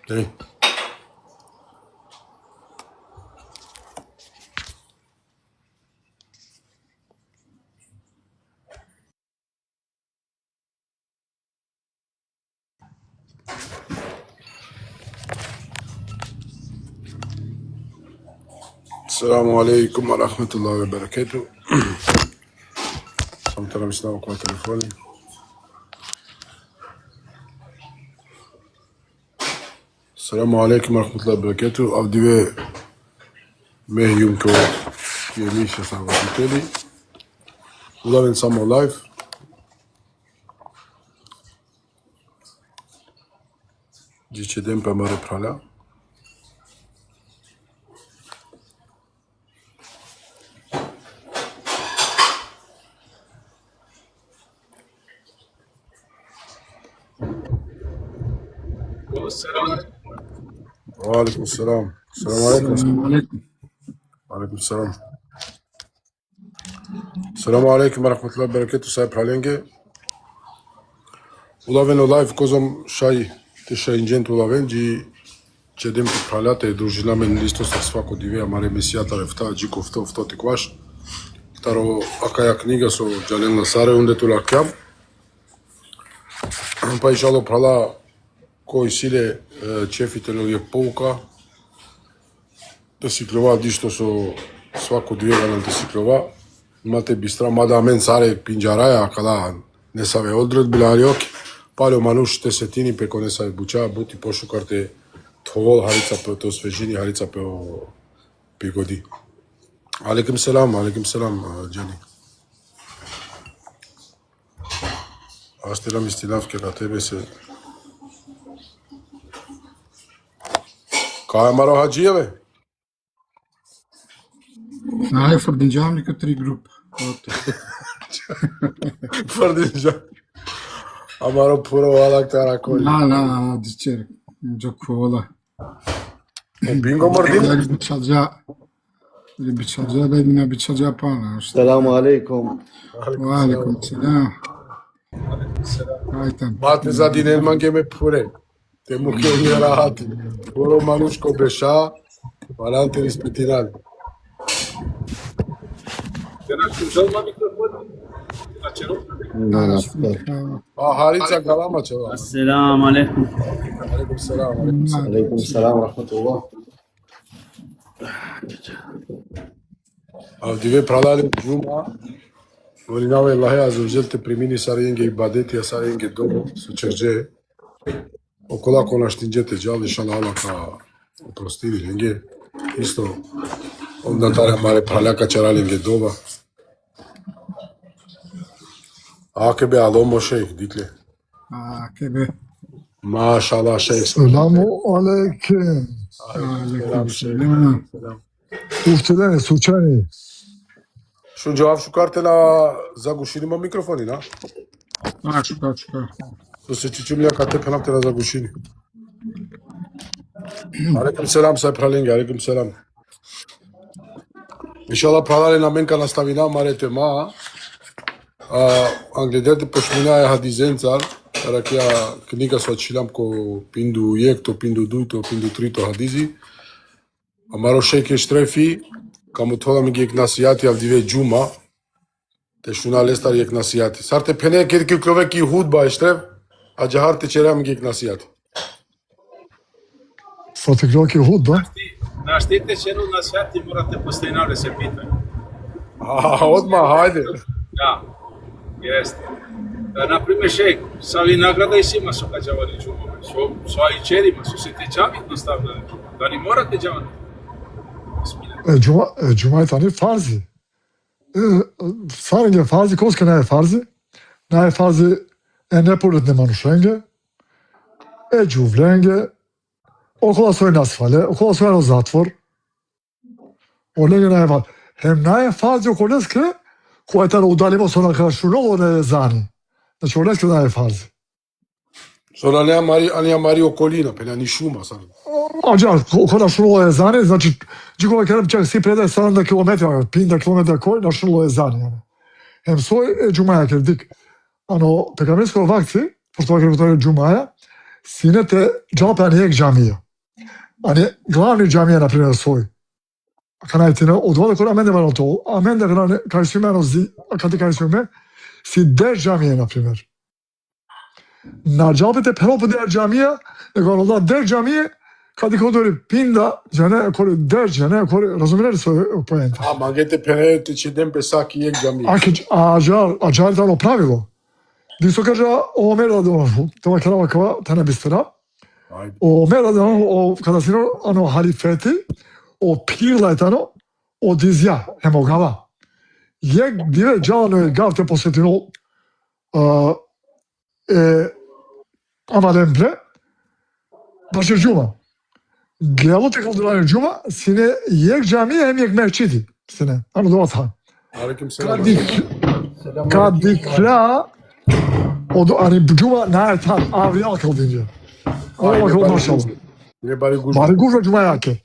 Ей. Assalamu alaikum wa rahmatullahi wa barakatuh. Sam tram snao kwa telefoni. Assalamu alaikum wa rahmatullahi wa barakatuh. Avdive mehyum ko yemisha sa vatiteli. Ulavim samo live. Gdje dem pa mare prala. وعليكم السلام. السلام عليكم. السلام عليكم. وعليكم السلام. السلام عليكم ورحمة الله وبركاته. Sahip Halenge. Улавен лайв козом шај те шајинџент улавен джи чедем ти пралята и дружина мен листо со свако дивеа маре месијата рефта джико вто текваш. Второ акаја книга со Джален Насаре ундето лакјам. Па ишало прала кој силе чефите луѓе поука да си клова дишто со свако двега на да си клова. Имате бистра, мада мен царе пинџараја, када не саве одред билариоки, палео манушите сетини пеко не саве буча, бути пошукарте товол харица пе свежини, харица пе пигоди. Алейкум селам, Джани. Аз телам истинавке на тебе се. Кај маро хаджијеве? Нај фрдинџавника 3 група. Фрдинџав. Амаро пуро валак тара кој. На, дичер. Джоквола. Бинго мордин? Бичалџа да мина бичалџа пана. Саламу алейкум. Ва алейкум селам. Ајтам. Бате за динен манге ме пуре. Те му ке уни рахати. Пуро манушко беша, валанте риспетиран. Харица галама чева. Ассаламу алейкум. Алейкум селам. Алейкум салам рахматуллах. Авдиве пралале джума. Волинава Аллахе аззаваџал те премини саренге ибадети, а саренге дому со черџе. Окола конаштинџете джал иншалла Аллах опростили ленге. Исто ондатаре маре праляка чараленге доба. Акебе аломо шейх дикле. Кебе. Машалла шейх. Selamu aleyküm. Алейкум селам. Uftedene suçani. Шу џаваб шу картела загушини ма микрофони, на? Ачка. Со се чичумија кате пенамтела загушини. Алейкум селам сај праленге, алейкум селам. Иншалла пралале на менка наставина марете ма. Англедете пошминаја хадизенцар, ракија книга со чилам ко пинду јекто, пинду дујто, пинду трито хадизи. Амаро шейке штрефи, каму тола ми ги екнасијати авдиве джума, те шуна лестар екнасијати. Сарте пене керки кловеки худба ештреф, а џахарте череа ми ги екнасијати. Fatikroki hudba. Na štite ženu na sveti morate postojiно да се питају. Одма, хајде. Да, jeste. Например, шејк, са ви награда и сима со каѓавани џумове, со ајчерима, со сите џавит наставljani џума. Да не морате џавани. Cuma tani farzi. Sarenge farzi, koska ne farzi. Ne farzi neporedne manušenge. Đuvlenge. Okolo svoje nasfale, okolo svoje zatvor. Olenge ne farzi. Hem ne farzi okoleske, koja je tada udalimo s ona krašunovo ne zani. Znači, oneske ne farzi. Sono ali amari okolina, pena ni šuma sad. Ađa, kod našulo je zani, znači, džikova kerem čak si predaje 7 kilometra, pinda kilometra koji našulo je zani. Hem svoj džumaja kerdik. Ano, pekamesko vakci, pošto vakre to je džumaja, синете джапа не е джамија. А не главни джамија, например, свој. Канајтина, од вода кога мене мано тоа, а мене кај си мено зи, а каде кај си ме, си 10 джамија, например. На джапите пелопу 10 джамија, него да 10 джамија, каде кодори пинда, жане, коли 10 жане, коли, разумеле ли свој поента? А, магете пенете че ден песаки ек джамија. А джар тано правило. Дисо кажа, о мера да, тоа карава кава, та не бистера. Ајде. O meradan o kadasino ano halifeti o pirletano o dizja hemogava. Jek dire gjano e gavte posetino amademple başı cuma. Gelo te kaldırani cuma sine yek cami hem yek mescidi sine. Ano doğa ta. Aleyküm selam. Kadikla o da hani cuma ne tan avri akıl dince. Ова како нашало. Не бари гужва. Бари гужва џума јаке.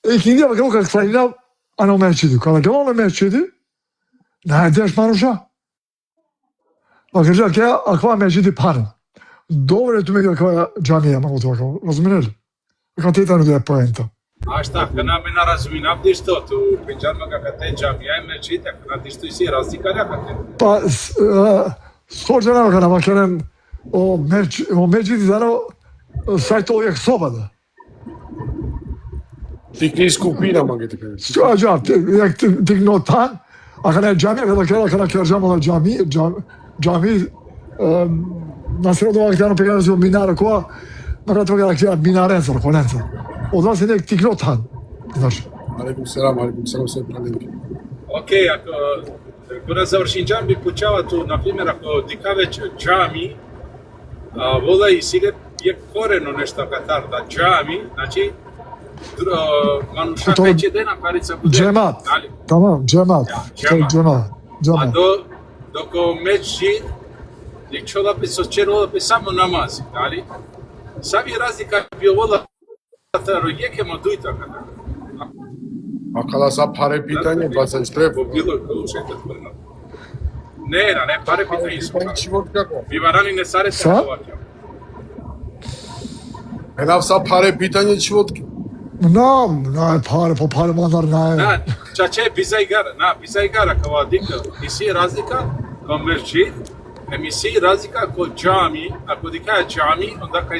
Киндија како како кланина, а на мечиди. Кога гледа на мечиди, најдеш мануша. Па кажа ке аква мечиди пара. Добре ту меѓу како џамија, мамо тоа како. Разумеле? Како тетано да е поента. А шта, кана ме на разуминав дишто, ту пенџарма како те џамија и мечиди, кана дишто и си разлика јакате. Па сходжена кога макерен о мечиди зано сајто овие собада. Тикни скупина магете пенете. Ġa, jek tignotan, għakana ġami, għakana kjerġamu la ġami, nasiru do għakana pegħana zu minara kwa, għakana pegħana kjer minarenza, kolenza. U da se nek tignotan. Aleyküm selam se pradenki. Океј, кога завршим џамби почавато, например, ако дика веќе џами, вода и сиде е корено нешто катар да џами, значи мануша веќе дена парица буде. Ġemat, tamam, ġemat. А доко меџид, ничода пе сочеро пе само намази, дали? Сави разлика биовода таро јеке мо дујта када. Акала са паре питање, бацај стреф. Било колушете тврна. Не, паре питање су. Живот како? Биварани не сарете оваќе. Енав са паре питање живот. Ne pare mandar ne. Na, čače bizajgara kao dika, misi razlika kao mesdžid, misi razlika kao džami, ako dika je džami, onda kaj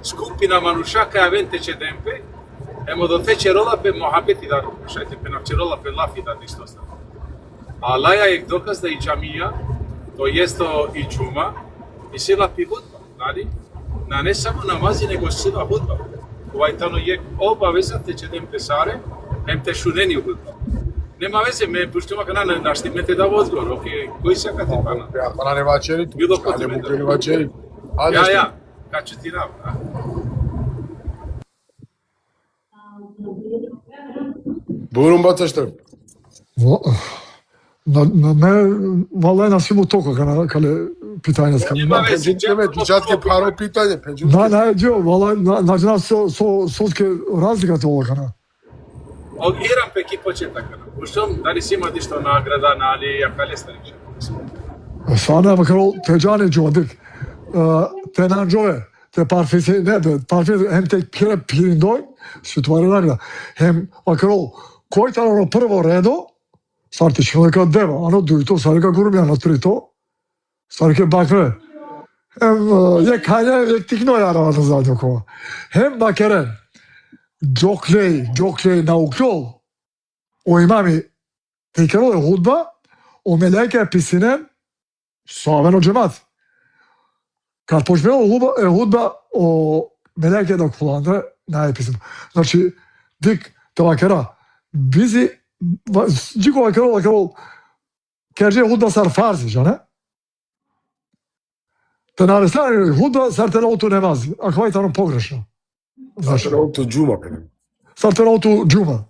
skupina manuša kaj venteče dempe, emo do teče rola pe mohabeti da šajte, pe navče rola pe lafi da nisto stane. A laja je dokaz da i džamija, to jesto i džuma, i sila pi hudba, dali? Na ne samo namazi, nego sila hudba. Тано е обавеза те че дем песаре, ем те шунени худба. Нема везе, ме пуштима кана наштимете да возгор, окей, кој сака ти пана? Пана не вачери, Било не потреба. буке не вачери. Ја, качу ти рав, Бурум бацаш треп. Na me, vallahi nasip u toka kale pitanje skam. Нема везе, Печатке паро питање, Ne diyor, vallahi nađena soske razlika to kana. Ирам пе ки почетак, пуштом, дали си има дишто награда, нали, ја калестариче. Sana bakalım tecane jodik. Tenan jove. Te parfesi ne de parfesi hem tek pire pirindoy situarylarla hem bakalım koji tano prvo redo Sarti človeka deva, ano dujto, sarika gurumjano trito, sarike bakre. Hem je kanja, je tikno yaravada zaten kova. Hem bakeren, Джоклей наукол, o imami tekrar o hudba, o meleke pisinen, saveno cemaat. Kad počnemo hudba, o meleke da kullandı, ne episim. Znači, dik tevakera, bizi Dico aquilo que a gente ruda sar farzi, já né? Tenaristani ruda sar ten auto nemaz, a kvaj tano pogrešno. Znači, auto džuma penem. Sar ten auto džuma.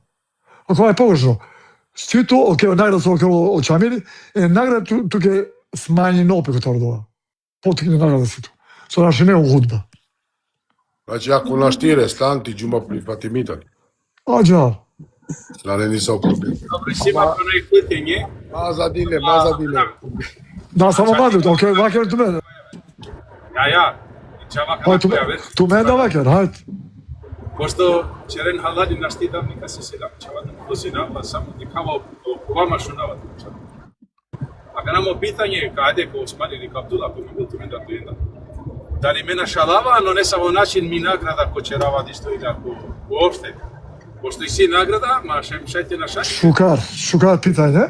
A kvaj pogrešno. Stito, ok, nagrad su okolo očamili, nagrad tu ke smanji nope kod ordova. Potikne nagrada si tu. So naši ne u hudba. Znači, ako naštire stan, ti džuma prihvatimitani. A dža. Slane nisam problem. Dobro, si ima kono i pitanje. Mazadile. Da, samo madu, ok, vakar tu mene. Ja. Чава Hajde, kana koja već. tu mene vakar, hajde. Pošto čeren halali naštidam neka se sedam. Čava da pozina, pa samo ti kao vama šunavati. Ako namo pitanje kade ko Osman ili Abdullah, ko mi bil tu menda tu jedna. Da li mena šalava, no ne samo način mi nagrada ko će ravadi što ide ako uopšte. Pošto i si nagrada, ma šajte na šajte. Šukar pitanje.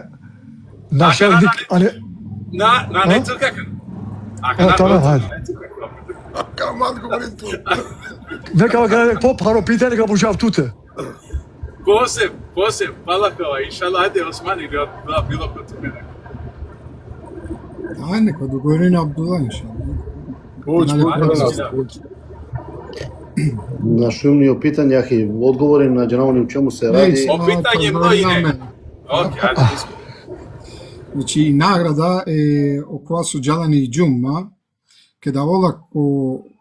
Naša dik, a ne... Na necu kakan. Tamam, hajde. Камат говори ту. Neka vakar paro pitanje neka bušav tute. Poseb, palakova, inšala, ajde Osman ili Abdullah, bilo ko tu mene. Ajde, neka dogovori na Abdullah, inšallah. Поđi, На шумниот питање, ахи, одговори на џанавани у чему се ради. O pitanje mnoji ne. Ok, ajde, nismo. Значи, награда е окоја со джалани џумма, кеда вола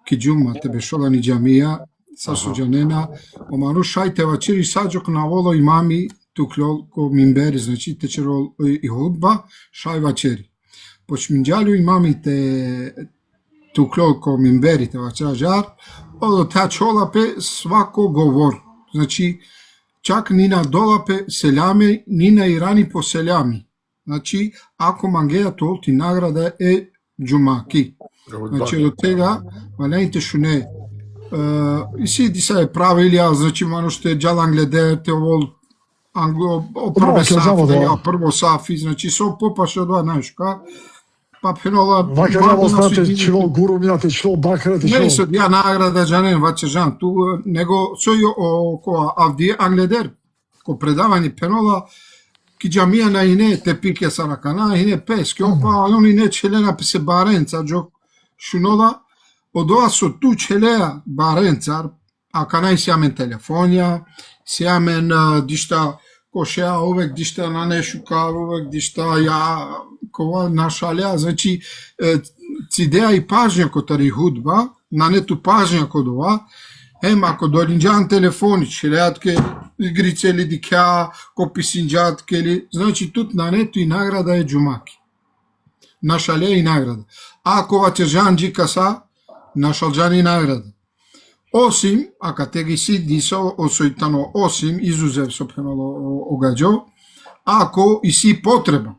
ки џумма тебе шолани џамија, са суџанена, оману шајте вачери саџок на воло имами туклол ко минбери, значи течерол и худба, шај вачери. Почминџалу имамите туклол ко минберите вачераџар, одо та чолапе свако говор. Значи, чак ни на долапе селяме, ни на ирани по селями. Значи, ако мангеја толти награда е џумаки. Значи, од тега, малените шуне, и си диса е правилија, значи, мано што е джалан гледете, овол, прве сафи, прво сафи, значи, со попаше од два, знаеш, ка, па пенола... Vakar ja znate čilo guru mijate, čilo bakrate, Не, čilo... со ја награда джанен, ваче жан, ту, него, со ја, која, авди англедер, ко предавање пенола, ки џамија на ине те пике саракана, ине пески, опа, они не челена се баренца, джо шунола, од ова со ту челеа баренцар, а канај сјамен телефонија, сјамен дишта кошеа, овек дишта на нешука, овек дишта ја, кова нашалеа, значи, цидеа и пажња ко тари худба, на нету пажња код ова, ако доринџан телефони, челеатке, игрице ли дикја, кописинџатке ли, значи тут на нету и награда е џумаки. Нашале и награда. Ако вачержан джикаса, нашалџан и награда. Осим, ака те ги си дисо осојтано осим, изузев сопенало огаѓо, ако и си потреба.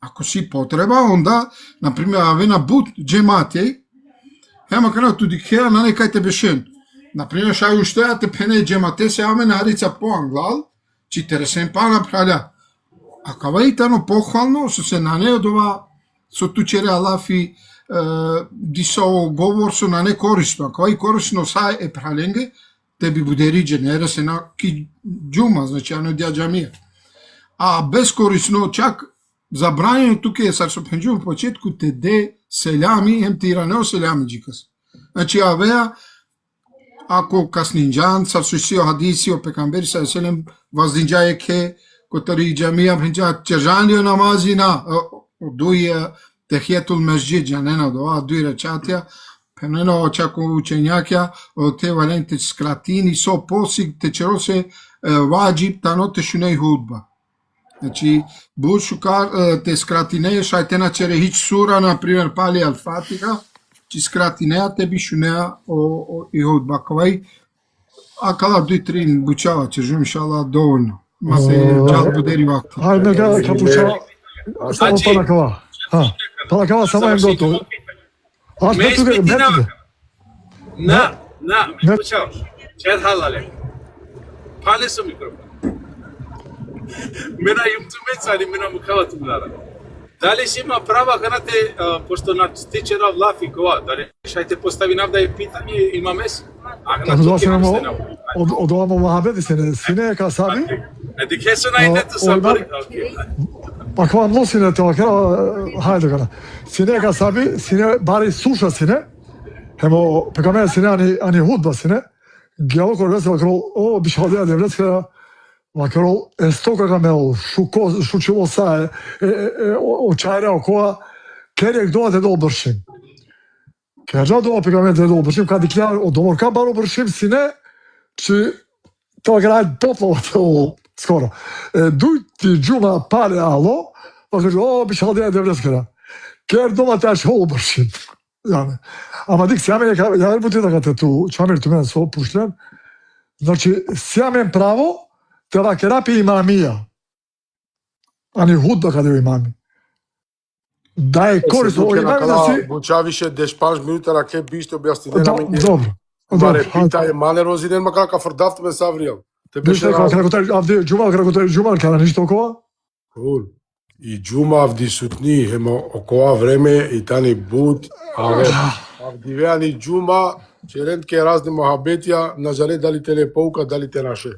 Ако си потреба, онда, например, авена бут джемате, хема кана ту дикеа на некај те бешен. Например, шај уштеа те пене джемате се аме нарица по англал, 40 пана праља. А каваитано похвално, со се на нео дова, со тучере алафи, дисо говор со на не корисно. Кога и корисно са е праленге, те би будериџе, не ере се на ки џума, значи ано дја џамија. А безкорисно, чак забранено туке е сар со пенџум почетку те де селјами, ем тиранео селјами джикас. Значи авеа, ако каснинџан, сар со сио хадиси, о пекамбери са селем, ваздинџаје ке, котари џамија, принџа, чержанјо намазина, дуја, Техијетул месџид, џанена доа, дуј речатија, пенено чако учењаќа, од те валенте скратини, со посиг, течеро се ваџиб, тано те шунеј худба. Значи, бу шукар, те скратинеја, шајте на чере хич сура, например, пали ал-фатиха, чи скратинеја, те би шунеја и худба. Кавај, акала дуј трин бучава, чежу, иншалла, доволно. Ма се джал будери вакти. Hajde, neka kapuća, samo panakava. Panakava samo jem gotovo. Аз Ме не тука, испити не навака. тука. ме почаваш. Чет халале. Пале со микрофон. Мена им тумеца, али мена му кава тумлара. Дали си има права канате, пошто на стичера влафи кова, дали шајте постави навда е питање, има мес? Ако дојдеме од ова муабет сине ка саби. Дике со најдето са пари. Па кога носине тоа кара, хајде кара. Сине ка саби, сине бари суша сине. Емо пекаме сине ани худба сине. Гјаво кога се вакро, о бишхадија девлетска вакро естока камел, шучило са очајре окоа керек доаде да обршим. Керја доа пекаме да обршим, каде ќе од доморка бар обршим сине, че тоа грај поплавата скоро. Дуј ти џума пале ало, па кажу, о бишхадија девлетска. Кер дома таш обршим. Yani. Ama dik sjamen ja работи така ту чамер ту мен со пуштен. Значи сjamen право треба керапи имамија. А не худба каде имами. Да е корисно о имами да си... Бучавише дешпанш минута раке биште објаснидена ми. Добро. Маре питај мале розиден макака фордафт ме савријал. Те беше како авди џумал како џумал кана ништо окова? Кул. И џума авди сутни хемо окова време и тани бут авди веани џума черент ке разни мохабетија на жале дали теле поука дали те наше.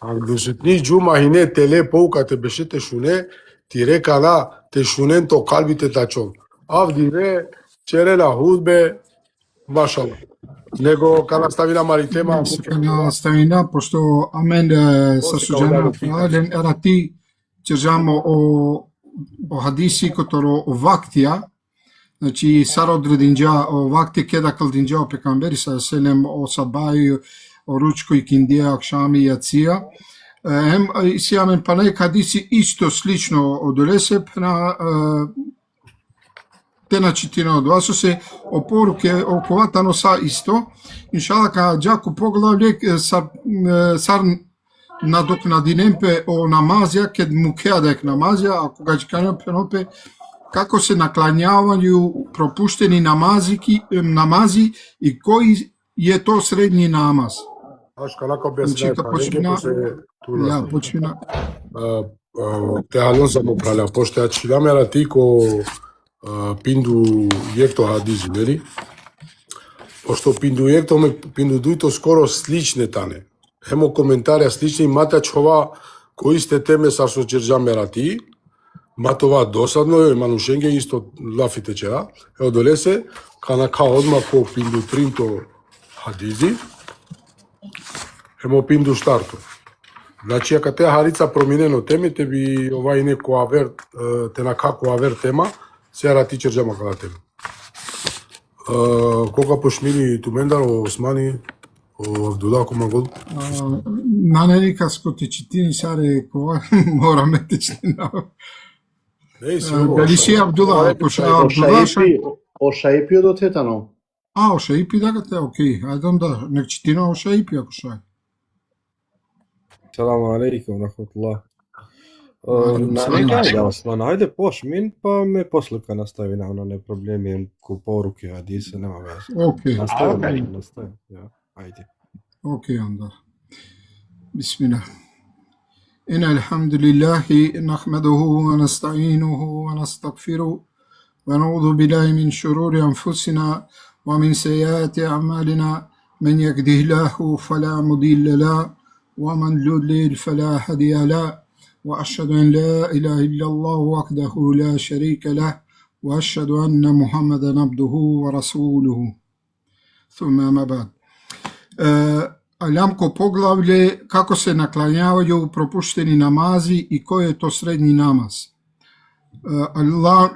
Авди сутни џума хине теле поука те беше те шуне ти рекана те шунен то калбите тачон. Авди ве черена худбе машала. Него кога стави на маритема Кога ставина пошто амен са суџено фален era ti cercamo o hadisi kotoro o vaktija, znači sara odredinđa o vakti keda kaldinđa o pekamberi sa selem o sabaju o ručko i kindija akšami i acija. Si amen pa nek hadisi isto slično odolese na te načitino od vas se o poruke o kovatano sa isto. Inšala ka đaku poglavlje sar nadoknadinемпе о намазија, кед му кеадек намазија, а кога ќе кажам пенопе, како се накланјавању пропуштени намази и кој е то средни намаз. Аш канако Значи, објаснија, ја почина. Те алон сам управљав, пошто ја читаме ти ко пинду јекто хадизи, нели? Пошто пинду јекто ме пинду дуито скоро сличне тане. Hemo komentarja slični, imate čova koji ste teme sa so Đerđame rati, matova dosadno je, manushenге isto lafite čera, evo dolese, kana kao odmah po pindu trinto hadizi, hemo pindu štarto. Znači, ako te harica promineno teme, te bi ovaj neko aver, te na kako aver tema, se rati Đerđama kada teme. Koga pošmini tu mendaro, Osmani, o Abdullah Komagol? Нанели каско те читини саре кога мора метечна. Дали си Абдулlah, коша Абдулlah? O Šaipiju do Tetano. А, о Шаипи да те, окей. Ајде онда, нек читина о Шаипи ако шај. Саламу алейкум, рахматуллах. Ајде, Осман, ајде пошмин, па ме послука настави на оно проблеми ко поруки, хадисе, нема везе. Окей. Настави, ја, ајде. اوكي انظر بسم الله إن الحمد لله نحمده ونستعينه ونستغفره ونعوذ بالله من شرور أنفسنا ومن سيئات أعمالنا من يهده الله فلا مضل له ومن يضلل فلا هادي له وأشهد أن لا إله إلا الله وحده لا شريك له وأشهد أن محمدا عبده ورسوله ثم ما بعد. Aljamko poglavlje kako se naklanjavaju propušteni namazi i koji je to srednji namaz.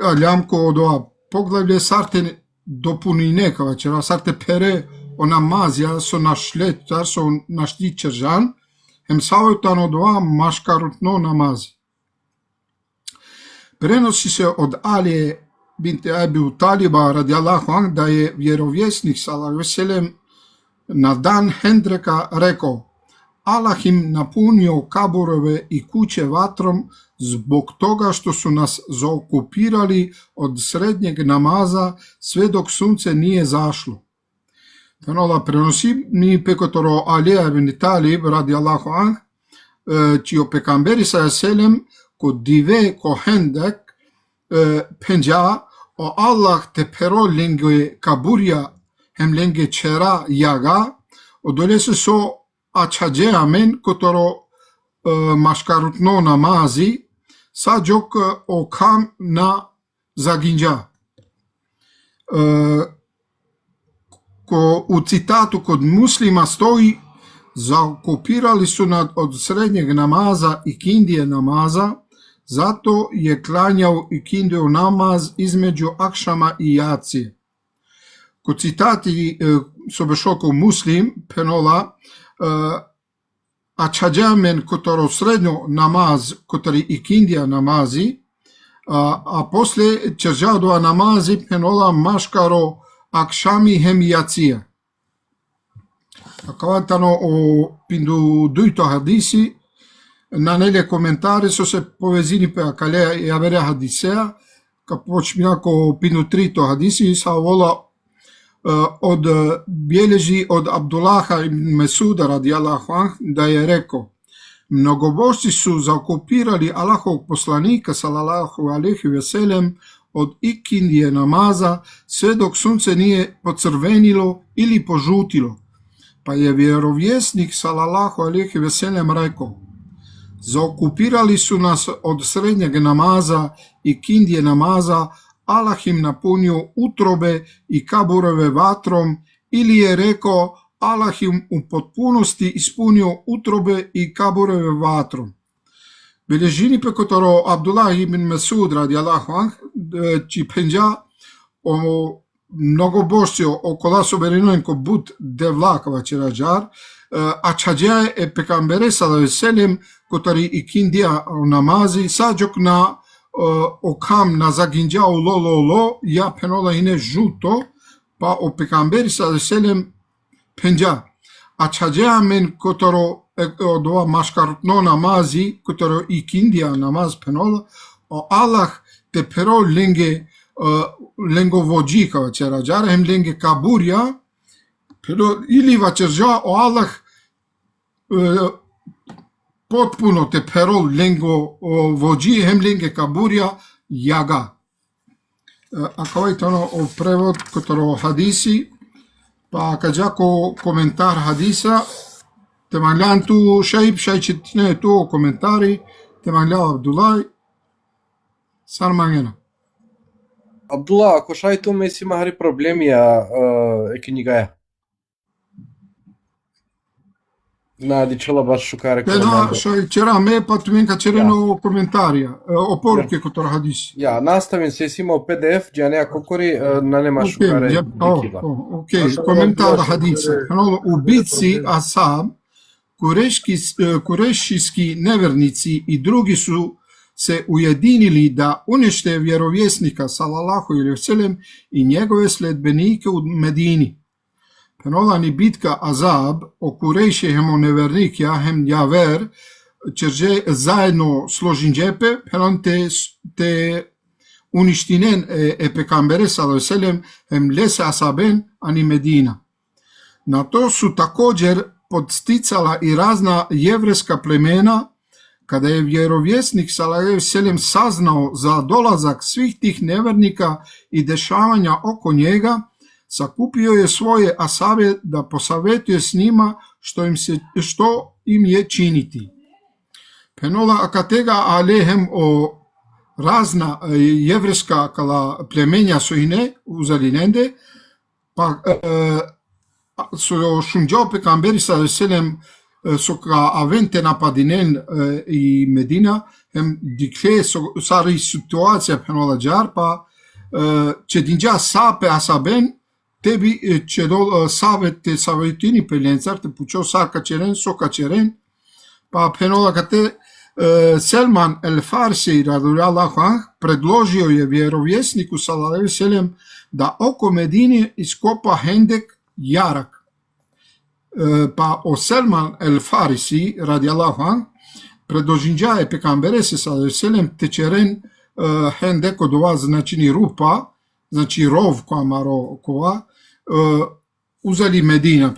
Aljamko od ova poglavlje sarte dopuni nekava čera, sarte pere o namazja so našlet, tar so našli čeržan, hem savjetan od ova maškarutno namazi. Prenosi se od Alije binte Ebu Taliba radijallahu anh da je vjerovjesnik sallallahu alejhi ve sellem na dan Hendreka rekao: Allah im napunio kaburove i kuće vatrom zbog toga što su nas zaokupirali od srednjeg namaza sve dok sunce nije zašlo. Fenola prenosi ni pekotoro Alija ibn Talib radijallahu anh, čio pekamberi sa selem ko dive ko Hendek penja o Allah te pero lenge kaburya hem lenge čera jaga, odolese so açace amen kotoro maškarutno namazi, sa džok o kam na zaginđa. Ko u citatu kod muslima stoji, zaokupirali su nad od srednjeg namaza i kindije namaza, zato je klanjao i kindiju namaz između akšama i jacije. Ko citati sobešoko muslim, penola, açađamen kotoro srednjo namaz, kotori i kindija namazi, a posle čeržadova namazi, penola maškaro Акшами хем јација. Акаватано о пинду дујто хадиси, на неле коментари со се повезини пе акале ја вере хадисеа, ка почмина ко пинду трито хадиси, са вола од бележи од Абдулаха ибн Месуда радијаллаху анх да ја реко: многобожци су заокупирали Аллаховog посланика салалаху алейхи ве селем од икиндије намаза све док сунце nije поцрвенило или пожутило. Па je vjerovjesnik салалаху алейхи ве селем реко: заокупирали су нас од средњег намаза и киндије намаза, Allah im napunio utrobe i kabureve vatrom, ili je rekao Allah im u potpunosti ispunio utrobe i kabureve vatrom. Beležini pe kotoro Abdullah ibn Mesud radijallahu anh, či penja o mnogobožcio okola soberinoin ko but devlakava čerađar, a čađe e pekambere sallallahu selim kotori ikindia namazi sađok na окам на загинџао лололо, ја пенола ине жуто, па о пекамбери саллаллаху алейхи ве селем пенџа. А чаџеа мен которо одова машкарутно намази, которо и киндија намаз пенола, о Аллах те перо ленго воџи кава чераџара, хем ленге кабурја, перо или вачержа о Аллах potpuno te perol lengo vođi hem lenge kaburja jaga. A kao je to o prevod kotoro hadisi, pa kad jako komentar hadisa, te mangljan tu šaj četine tu komentari, te manglja Abdullah, sar mangena. Abdullah, ako šaj tu mesi mahari problemija knjigaja. Nadi čela baš šukare Da, čera me pa tu minka čereno komentarija, o poruke kotoro hadisi. Ja, nastavim se, jesi imao PDF, gdje nema kokori, na nema šukare dikila. Ok, komentar hadisa. U bitci Ashab, kurešijski nevernici i drugi su se ujedinili da unište vjerovjesnika sallallahu alejhi ve sellem i njegove sledbenike u Medini. Penolani bitka Azab o Kurejše hemo nevernikja hem javer, čerže zajedno složin džepe, penon te uništinen e pekambere sallallahu alejhi ve sellem hem lese asaben ani Medina. Na to su također podsticala i razna jevreska plemena. Kada je vjerovjesnik sallallahu alejhi ve sellem saznao za dolazak svih tih nevernika i dešavanja oko njega, sakupio je svoje asabe da posavetuje s njima što im je činiti. Penola akatega alehem o razna jevreska kala plemenja su ine uzalinende, pa so šunđao pekamberi sallallahu alejhi ve sellem so ka avente napadinen i Medina, hem dikle sari situacija penola džar, pa će dinđa sape asaben, tebi će do savete savetini pelencar, te pučo sa kačeren, so kačeren, pa penola kate Selman el Farsi raduljallahu anh predložio je vjerovjesniku sallallahu alejhi ve sellem da oko Medine iskopa hendek jarak. Pa o Selman el Farisi radijallahu anh predložinđa je pekambere se sallallahu alejhi ve sellem tečeren hendek od ova značini rupa, znači rov koja maro kova, uzeli Medina.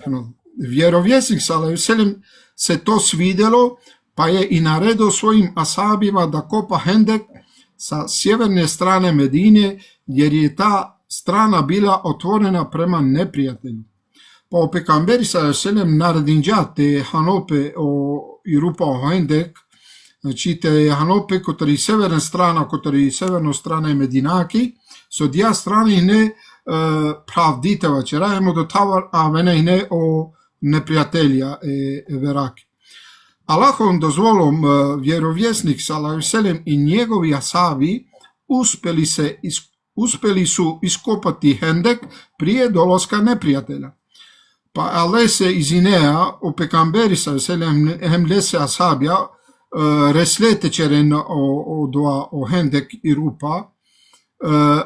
Vjerovjesnik sallallahu alejhi ve sellem se to svidelo, pa je i naredio svojim asabima da kopa hendek sa sjeverne strane Medine, jer je ta strana bila otvorena prema neprijatelju. Pa o pekamberi sallallahu alejhi ve sellem naredinđa te hanope i rupa o hendek, znači te hanope kotari severna strana, kotari severno strane Medinaki, so dja strani ne pravditeva čerajemo do tavar, a vene ne o neprijatelja veraki. Allahovom dozvolom vjerovjesnik sallallahu alejhi ve sellem i njegovi asabi uspeli su iskopati hendek prije dolaska neprijatelja. Pa alese izinea o pekamberi sallallahu alejhi ve sellem hem lese asabja reslete čeren o hendek i rupa,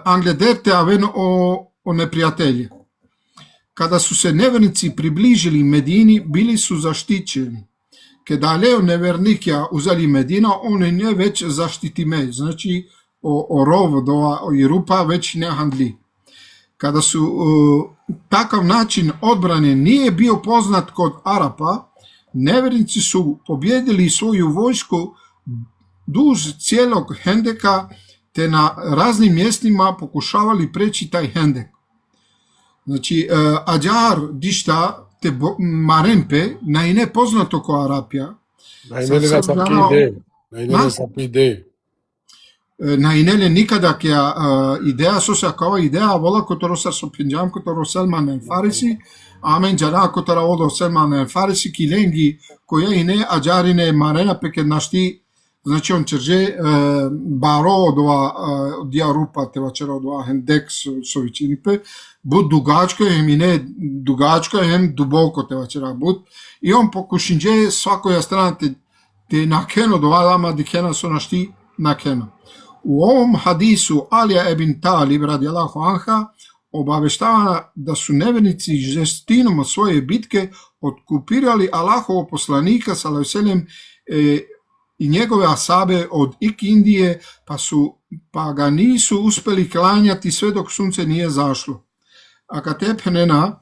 anglederte aven o непријателји. Kada su se nevernici približili Medini, bili su zaštićeni. Kada leo nevernikja uzeli Medina, oni ne već zaštitime, znači o rov i rupa već ne handli. Kada su takav način odbrane nije bio poznat kod Arapa, nevernici su pobjedili svoju vojsku duž cijelog hendeka, te na raznim mjestima pokušavali preći taj hendek. Znači, Ađar dišta te Marempe, naine poznato ko Arapja. Nainele sa ide. Nainele nikada kja ideja sosa kao ideja vola kotoro sa sopinjam kotoro Salman el Farisi, amen jara kotara odo Salman el Farisi kilengi koja ine Ađarine Marena peke našti. Znači on čerže baro dija rupa te vačera hendek sovičinipe, bud dugačko hem i ne dugačko hem duboko te vačera bud. I on pokušinđe svakoja strana te nakeno dama dikena su našti nakeno. U ovom hadisu Alija ibn Talib radijallahu anha obaveštava da su nevernici žestinom svoje bitke otkupirali Allahovo poslanika sallallahu alejhi ve sellem i njegove asabe od Ikindije, pa ga nisu uspeli klanjati sve dok sunce nije zašlo. A kad tepenena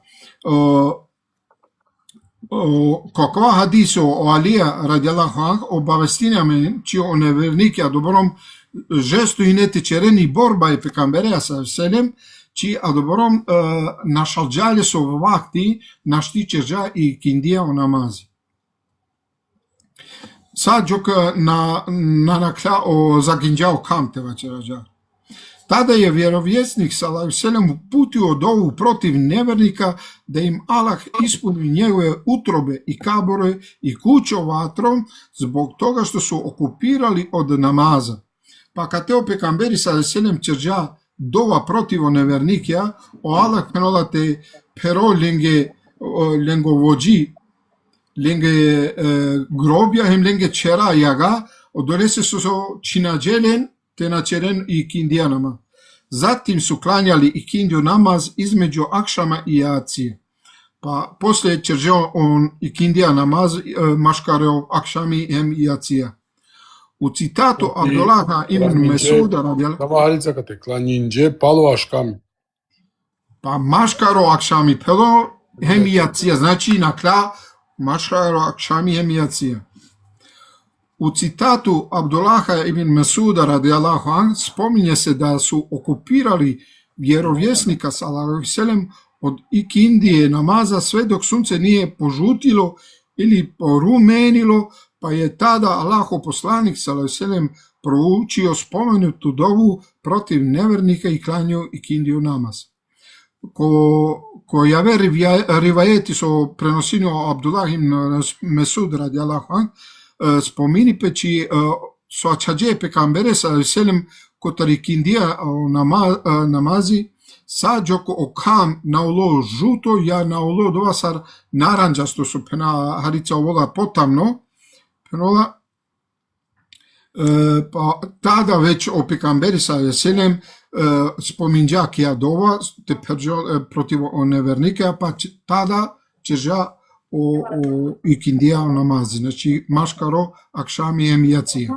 kakva hadisu o Alija radijallahu anhu obavestinjame či o nevernike a dobrom žestu i netečereni borba je pekambereja sa selem, či a dobrom našalđalje su vakti naštičeža i Ikindija o namazi. Sad jok nakla o zaginđao kamte vačerađa. Tada je vjerovjesnik sallallahu alejhi ve sellem uputio dovu protiv nevernika da im Allah ispuni njegove utrobe i kabore i kuće vatrom zbog toga što su okupirali od namaza. Pa kad te pekamberi sallallahu alejhi ve sellem čerđa dova protiv nevernikja, o Allah penola te pero lengo vođi lenge grobja hem lenge čera jaga, odonese su činađelen te načeren i kindijanama. Zatim su klanjali i kindiju namaz između akšama i jacije. Pa poslije čeržeo on i kindija namaz maškareo akšami hem i jacija. U citatu Abdullaha ibn Mesuda radijal... Tama halica kate klanjinđe palo aškami. Pa maškaro akšami pelo hem i jacija, znači nakla maškaro akšami hem i jacija. U citatu Abdullaha ibn Mesuda radijallahu anh spominje se da su okupirali vjerovjesnika sallallahu alejhi ve sellem od ikindije namaza sve dok sunce nije požutilo ili porumenilo, pa je tada Allahov poslanik sallallahu alejhi ve sellem proučio spomenutu dovu protiv nevernika i klanjao ikindiju namaz. Ko jave rivajeti su prenosili Abdullah ibn Mesud radijallahu anh, spomini peči soačađe pekambere sallallahu alejhi ve sellem kotari kindija namazi sađok okam naulo žuto ja naulo dovasar naranđasto su pena harica ovoga potamno penola pa tada već o pekamberi sallallahu alejhi ve sellem spominđa kja dova te protiv nevernike, pa tada čeža o ikindija namazi, znači maškaro akšami hem jacija.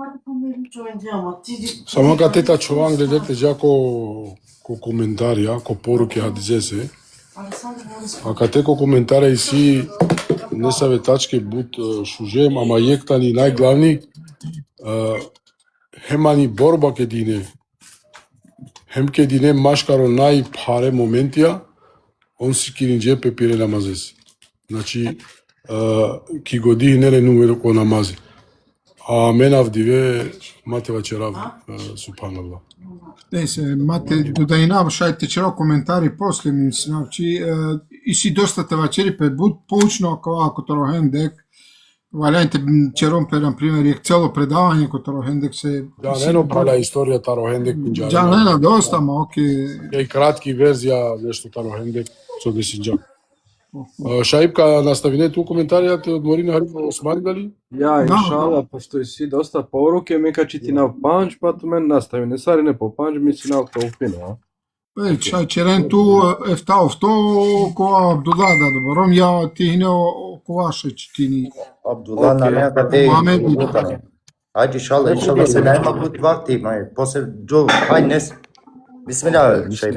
Само катета чован гледате жако ко коментарија, ко поруки хадизесе. А кате ко коментара и си не саветачки буд шужем, ама јектани најглавни хемани борба ке дине. Хем ке дине машкаро најпаре моментија, он си киринџе пепире намазес. Значи, ки го дигнеле нумеро ко намази. A menav dive mate vačerav, subhanallah. Mate da i nam šajte čero komentari poslije, mislim, znači, i si dosta te vačeri pe bud poučno ako toro hendek, valjajte čerom pe, na primjer, je celo predavanje ko toro hendek se... Da, neno prala istorija taro hendek pinđara. Da, nena, dosta, ma okej. I kratki verzija nešto taro hendek, co desinđa. Šaipka, nastavine tu komentarija, te odmori na Harifa Osmani dali? Ja, inšala, pošto si dosta poruke, mi kad čiti na panč, pa tu men nastavi, ne stvari ne po panč, mi si na to upino. Beh, c'erano tu efta ofto ko Abdullah da borom ya tihne ko aşıç tini. Abdullah Okej. name kate Muhammed utano. Hajde inşallah se nema kut vakti mai. Posle Joe, hajnes. Bismillah şey.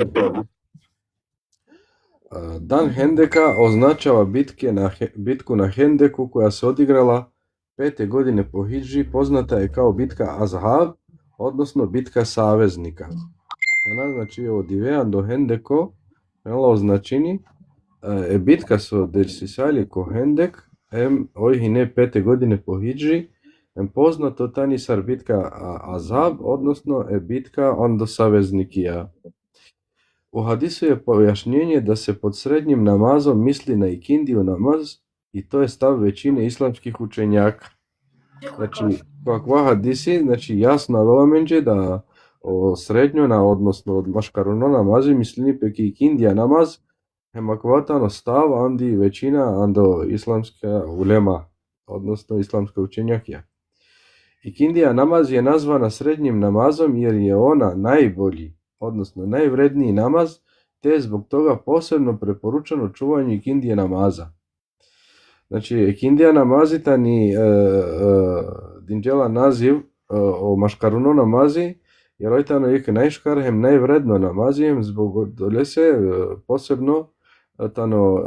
Dan Hendeka označava bitku na Hendeku koja se odigrala 5. godine po Hidži, poznata je kao bitka Azhab, odnosno bitka saveznika. Znači od do Hendeko, malo označini, bitka so desisali ko Hendek, ojhine 5. godine po Hidži, poznato tanisar bitka Azhab, odnosno bitka do saveznikija. U hadisu je pojašnjenje da se pod srednjim namazom misli na ikindiju namaz i to je stav većine islamskih učenjaka. Znači, kakva hadisi, znači jasno velomenđe da o srednjona, odnosno od maškaruno namazi misli peki ikindija namaz, hemakvatano stav andi većina ando islamska ulema, odnosno islamska učenjakija. Ikindija namaz je nazvana srednjim namazom jer je ona najbolji, odnosno najvredniji namaz, te je zbog toga posebno preporučeno čuvanje ikindije namaza. Znači, ikindija namazitani dinđela naziv o maškaruno namazi, jer ojtano je najškarhem najvredno namazijem, zbog dole se posebno tano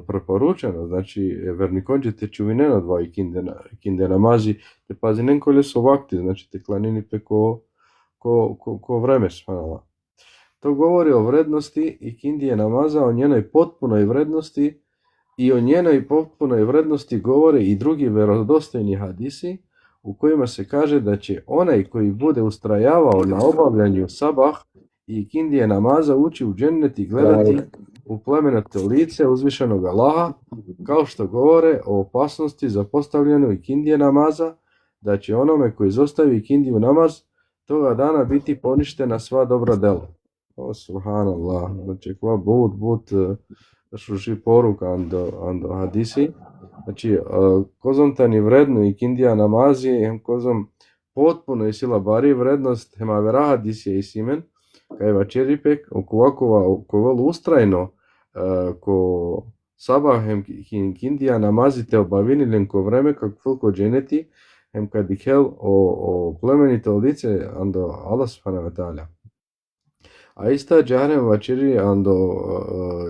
preporučeno, znači vernikonđe te čuvineno dva ikindija namazi, te pazinen kolje su vakti, znači te klanini pe ko vreme spanala. To govori o vrednosti ikindije namaza, o njenoj potpunoj vrednosti i o njenoj potpunoj vrednosti govore i drugi vjerodostojni hadisi u kojima se kaže da će onaj koji bude ustrajavao na obavljanju sabah i ikindije namaza ući u džennet i gledati u plemenato lice uzvišenog Allaha, kao što govore o opasnosti za postavljenu ikindije namaza, da će onome koji izostavi ikindiju namaz toga dana biti poništena sva dobra dela. O, subhanallah, znači kva but šuši poruka ando hadisi. Znači, kozom tani vredno ikindija namazi, kozom potpuno je sila bari vrednost, hema vera hadisi i simen, kaj vačeripek, ko velu ustrajno, ko sabah hem ikindija namazi te obavinilen ko vreme, kak fulko dženeti, hem kad ihel o plemenito lice ando Allah subhanahu wa ta'ala. A ista džarem vačeri ando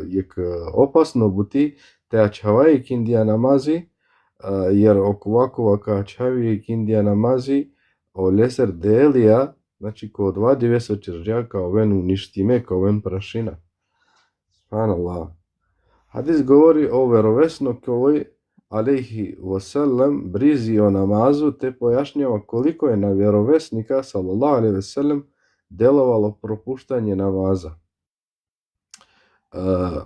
jek opasno buti te ačhavaj ikindija namazi, jer ovakova ka ačhavi ikindija namazi o leser delija, znači ko dva divesa čerđa kao ven uništime, kao ven prašina. Subhanallah. Hadis govori o verovesnokovoj alejhi wasallam brizi o namazu te pojašnjava koliko je na vjerovesnika sallallahu alejhi ve sellem delovalo propuštanje namaza.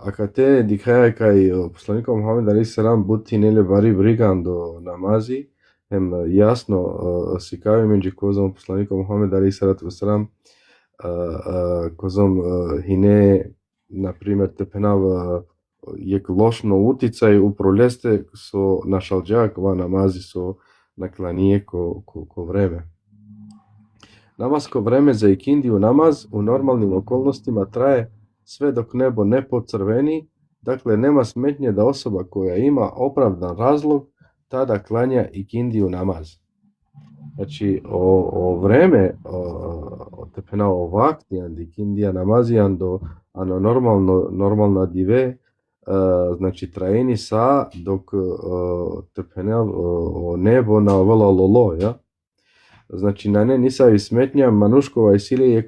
A kad te dikhaja kaj poslanikom Muhammed alejhi selam buti nele bari brigando namazi, hem jasno si kavi među kozom poslanikom Muhammed alejhi selam kozom hine na primjer tepenav jek lošno uticaj u proleste so našalđak va namazi so naklanije ko vreme. Namasko vreme za ikindiju namaz u normalnim okolnostima traje sve dok nebo ne pocrveni, dakle nema smetnje da osoba koja ima opravdan razlog tada klanja ikindiju namaz. Znači o vreme tepena o vakti and ikindija namazi ando normalna dive, znači trajeni sa dok tepena o nebo na velo lolo, ja? Znači na ne nisavi smetnja manuškova i sili je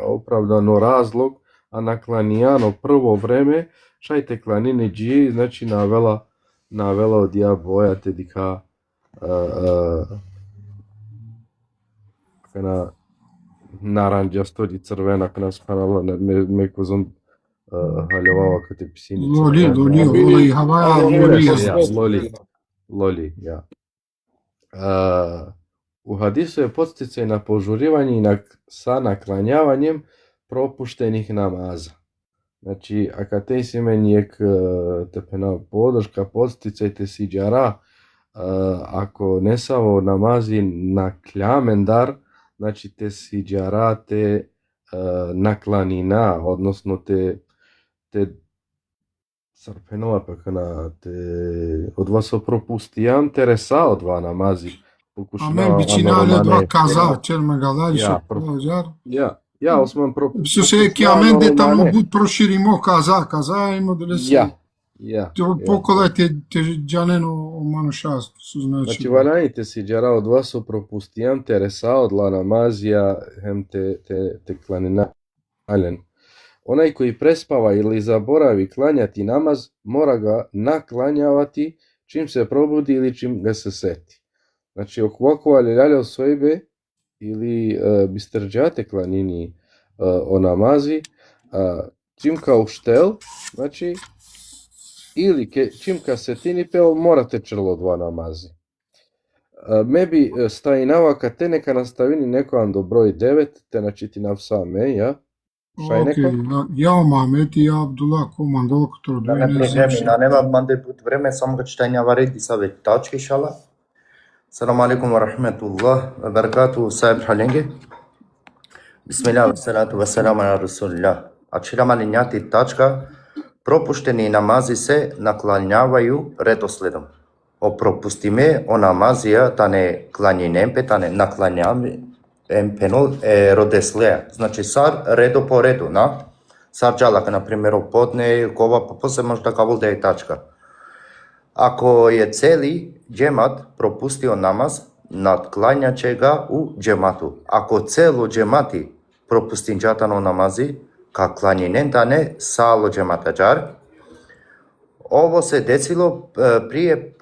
opravdano razlog, a naklanijano prvo vreme šajte klanine dži, znači na vela odija boja te dika kana naranđasto di crvena kana spanala me kozom haljovava kate pisinice. Loli, havaja, loli, ja. U hadisu je podsticaj na požurivanje sa naklanjavanjem propuštenih namaza. Znači, ako te si menjek tepena podrška, podsticajte si džara, ako ne samo namazi na kljamendar, znači te si džara te накланина, односно те сарпенова пекана, од вас се пропустијам тереса од ва намази. Amen biçinale dua kaza çelme gala Ja, jar. Ja, Osman Su se che amen de tamo but proširimo kaza ima da se. Ja. Поколе те џанено мануша су Значи, валяните си джара од вас се пропустијам тереса од ла намазија хем те кланина ален. Онај кој преспава или заборави клањати намаз, мора ga наклањавати чим се пробуди или чим ga се сети. Значи, околку алеляле сојбе или бистерџате кланини о намази, чим ка уштел, значи, или чим ка сетини пел, морате чрло два намази. Меби стајнава ка те нека наставини некојан до број 9, те начити навсаме, ја? Ja Mamet и Абдула командол который Да не проблеми, нема манде пут време, само га читања реди са ве точки шала. Салам алейкум ва рахметуллах ва баракату саиб халенге. Бисмилlah ва салату ва салам ала расулилlah. Ачирамалињати тачка, пропуштени намази се накланјавају редоследом. О пропустиме о намазија тане клањинемпе, тане накланјаме емпенол родеслеја. Значи сар редо по редо, на? Сар джалак, например, подне, кова, па после може да кавол да е тачка. Ако е цели джемат пропустио намаз, надклањаче га у джемату. Ако цело джемати пропустинџатано намази, ка клањинен тане сало джемата джар. Ово се десило прие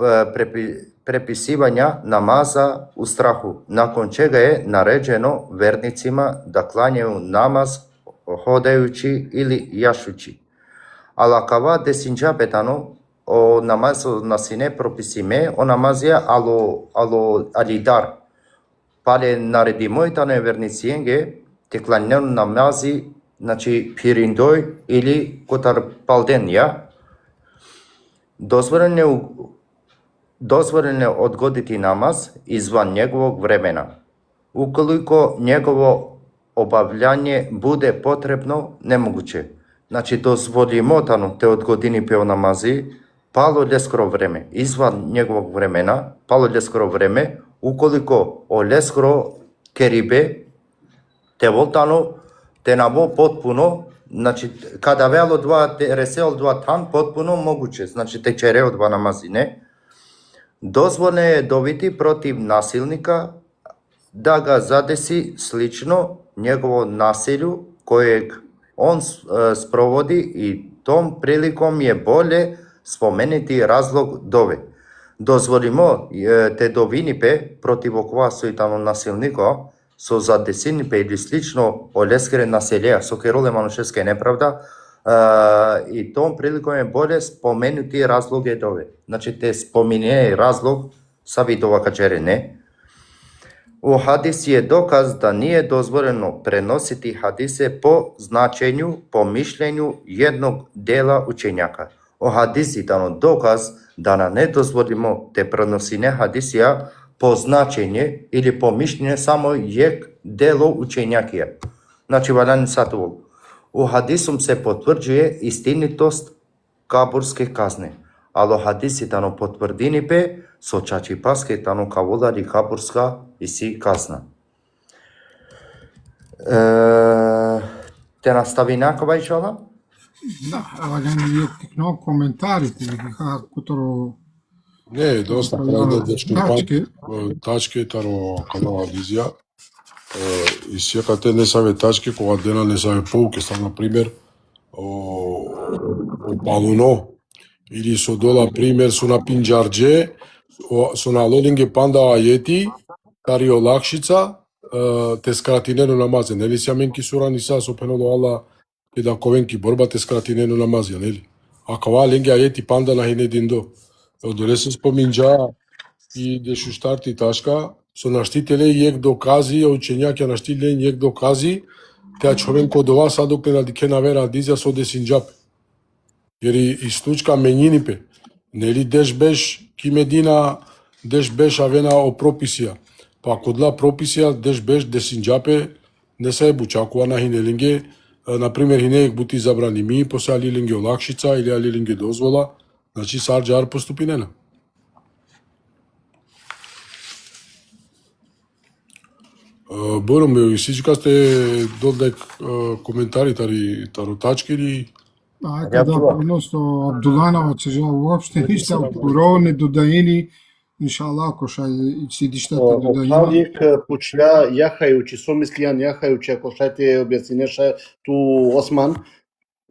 преписивања намаза у страху, након чега е нареđено верницима да клањају намаз ходајучи или јашучи. Алакава десинџабетано о намазо на сине прописиме о намазија ало алидар. Пале нареди мојтано вернициенге те клањају намази, значи пириндој или котар палден, ја? Дозволено одгодити намаз изван неговог времена. Уколико негово обављање буде потребно, немогуче. Значи, дозволимотано те одгодини пео намази, пало лескоро време, изван неговог времена, пало лескоро време, уколико о лескоро керибе, те волтано, те наво потпуно, значи, када вело два ресел два тан, потпуно могуче, значи, те черео два намази, не? Дозволено е довити против насилника да га задеси слично негово насилју којег он спроводи и том приликом е боле споменити разлог дове. Дозволимо те довинипе против окова сојтано насилнико со задесинипе или слично олескере населија со кероле манушеске неправда и том приликом е боле споменути разлог е дове. Значи те спомине разлог са видова качере, не? У хадиси е доказ да не е дозволено преносити хадисе по значењу, по мишлењу едног дела учењака. О хадиси дано доказ да на не дозволимо те преносине хадисија по значење или по мишлење само ек дело учењакија. Значи валјани сатувол. У хадисум се потврđuje истинитост кабурске казне. Ало хадиси тано потврдинипе со чачи паске тано каволари кабурска и си казна. Те настави накова ишала? Да, ваѓани тикно коментарите которые Не, доста правда дечки тачки таро канала визија. И сека те не саве тачки, кога дена не саве полуке, став на пример, о палуно, или со дола пример со на пинџардже, со на лодинге панда ајети, тарио лакшица, те скратинено намазе, нели си аменки сурани са со пеноло Алла, да ковенки борба те скратинено намазе, нели? А кава ленге ајети панда на хинединдо. Одоле се споминџа и дешу штарти ташка, со наштителе и ек докази, учењаќа наштиле и ек докази, теа човен кодова садокле на дике навера дизја со десинџапе. Јери истучка мењинипе, нели деш беш кимедина, деш беш авена о прописија. Па кодла прописија деш беш десинџапе, не се бучакува на хинелинге, например хинеек бути забрани ми, после алилинге олакшица или алилинге дозвола, значи сар джар поступинена. Бором, всичка сте додек коментари таро тачки или Ајде да просто Абдуланова че жа уопште ништа про не додаени, иншаллах ако шај сидиштата додаени. Овдјек почля јахајучи, сомислијан јахајучи, ако шајте објаснеше ту Осман,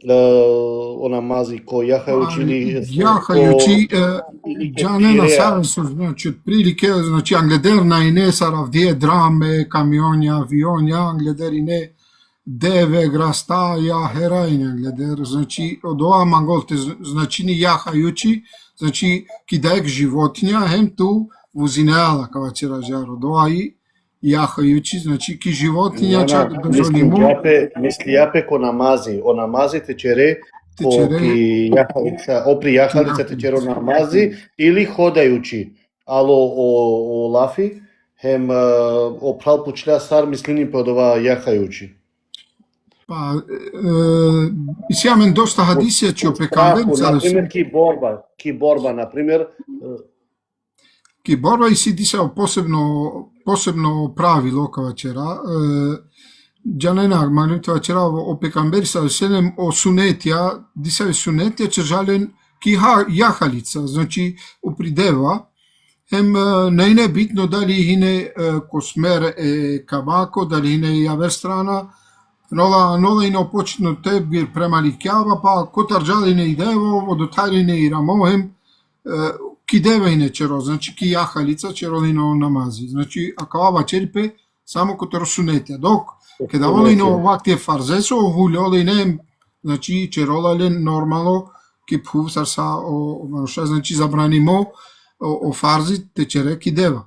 о намази кој јахајучи или... Јахајучи, џанена сарансу, значи, отприлике, значи, англедер на ине саравдие драме, камионја, авионја, англедер ине деве, грастаја, херајне, англедер, значи, од ова манголте, значи, ни јахајучи, значи, кидаек животња, хем ту вузинеала, кава че ражар, од ова и јахајучи, значи, ки животња чак дозволимо. Мисли јапе ко намази, о намази течере, опри јахалица течере о намази, или ходајучи, ало о лафи, хем о прал почля сар мислини под ова јахајучи. Па, исјамен доста хадисија че о пекамберица, например, ки борба, например, ки борба и си дисао посебно правило кава чера, џанена магнитова чера о пекамберица, седем о сунетија, дисао сунетија че жален ки јахалица, значи упридева, хем не е битно дали хине космер кабако, дали хине јавер страна, Нола и неопочетно тебир према ликјава, па котар джали не идево, водотари не и рамоhem, ки деве и не черо, значи ки јахалица чероли на намази. Значи, ака ова черпе, само котар сунетја. Док, кеда воли на овактие фарзесо, овулјоли не, значи черолале нормално, ки пхув сарса, значи забранимо, о фарзи те чере ки дева.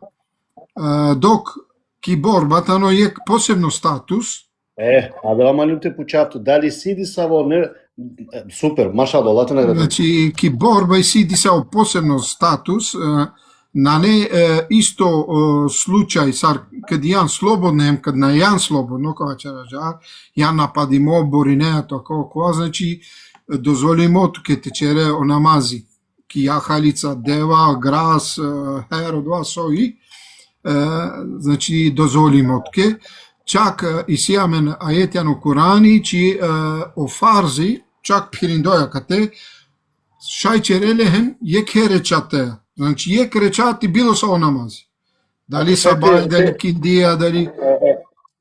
Док, ки борбата, но е посебно статус, а да вам те почавто, дали сиди са во не... Супер, машало, лате награда. Значи, ки борба и сиди са во посебно статус, на не исто случај, сар, кад јан слободно, кад на јан слободно, кога ќе ража, јан нападимо, боринеа, тоа кога, значи, дозволимо, туке течере о намази, ки јахалица, дева, грас, херо, два сои, значи, дозволимо, туке, чак и сијамен ајетјан у Курани, чи о фарзи, чак пириндоја кате, шај черелехем јек херечате. Значи јек речати било са о намази. Дали сабај, дали киндија, дали...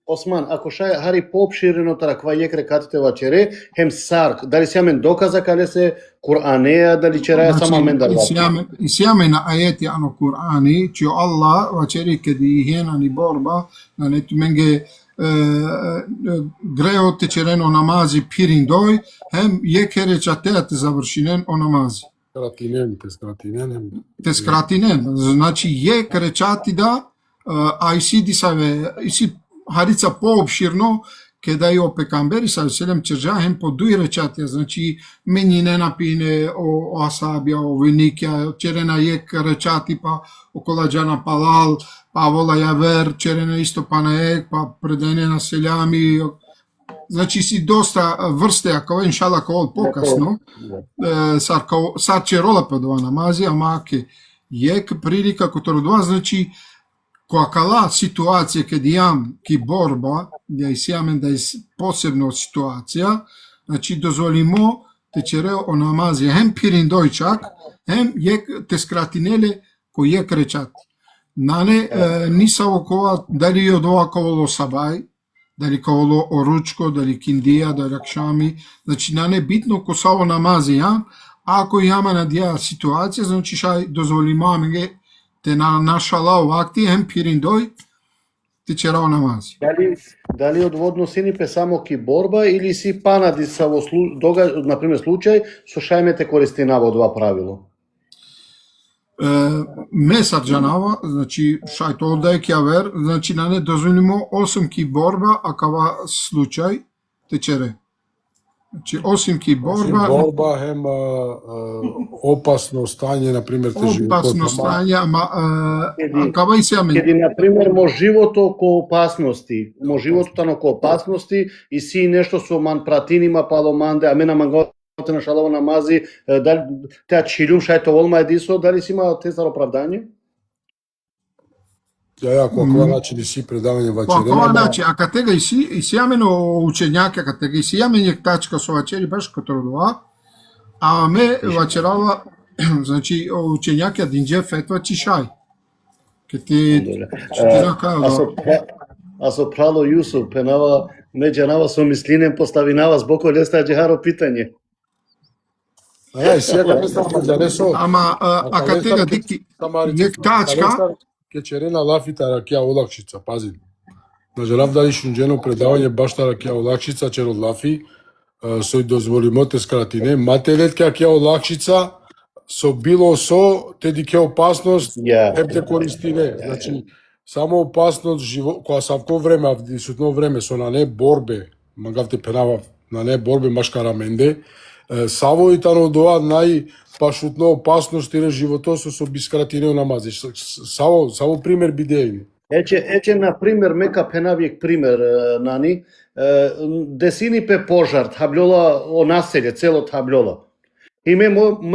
Осман, ако шај хари поопширено тараква јек рекатите ва чере, хем сар, дали сијамен доказа кале се Куранеја, дали чераја сама мен да вати? И сијамен ајетјан у Курани, чи Аллах ва чери кеди хена ни борба, на нету менге греот течерен о намази пириндој, хем јек речатеа те завршинен о намази. Те скратинен. Значи јек речати да, а и си дисаве, и си харица пообширно, кеда и о пекамбери са селем чержахем по дуј речатија, значи менјине напине о асабија, о виникја, черена јек речати, па окола џана палал, па вола јавер, черена исто па на ек, па предене на селјами, значи си доста врсте, ако иншала као покасно, сар черола под ова намази, ама ке јек прилика котор два, значи која кала ситуација каде јам ки борба, ја исјамен да е посебно ситуација, значи дозволимо те чере о намази, хем пириндој чак, хем јек те скратинеле кој јек речати. Нане, ниса окова, дали од ова коволо сабај, дали коволо оручко, дали киндија, дали акшами, значи нане битно ко са о намази јам, ако јама на дија ситуација, значи шај дозволимо амеге те на нашала овакти, хем пириндој, те черао намази. Дали од односинипе само ки борба или си панади са во например случај со шајмете користина во два правило? Месар джанава, значи шајто олда е кјавер, значи на не дозволимо 8 ки борба, а кава случај те чере. Значи, осим ки борба, борба, хем опасно стање, например, те животот. опасно стање, ама каба и се ами. Кеди, например, мо живото ко опасности, мо животот ко опасности и си нешто со ман пратинима паломанде, а мена мангалте на шалава намази, дали теа чилум шајто олма едисо, дали си има тезар оправдање? Ја, кога начин и си предавање вачерена. Кога начин, а катега и си амено учењака, катега и си амене тачка со вачери, баш като това, а ме вачерава, значи, учењака динџе фетва чишај. Ке ти А со прало Јусуф, пенава, меѓанава со мислинен поставинава збоко леста джехаро питање. Ја, и сега не става маѓаресо. Ама, а катега дикти, нек тачка, Кечерена лафита ракија олакшица, пази. На жалав дали шунџено предавање башта ракија олакшица черод лафи, сој дозволимоте скратине, мателет ракија олакшица, со било со, теди ке опасност, епте користине. Значи, само опасност, која савко време, авдисутно време, со на не борбе, магавте пенава, на не борбе машкараменде, саво и тано доа најпашутно опасност и животот со бискратине намази. Само пример бидејни. Ече, например, мека пенавиек пример, Нани, десини пе пожар, таблола о населје, цело таблола. И ме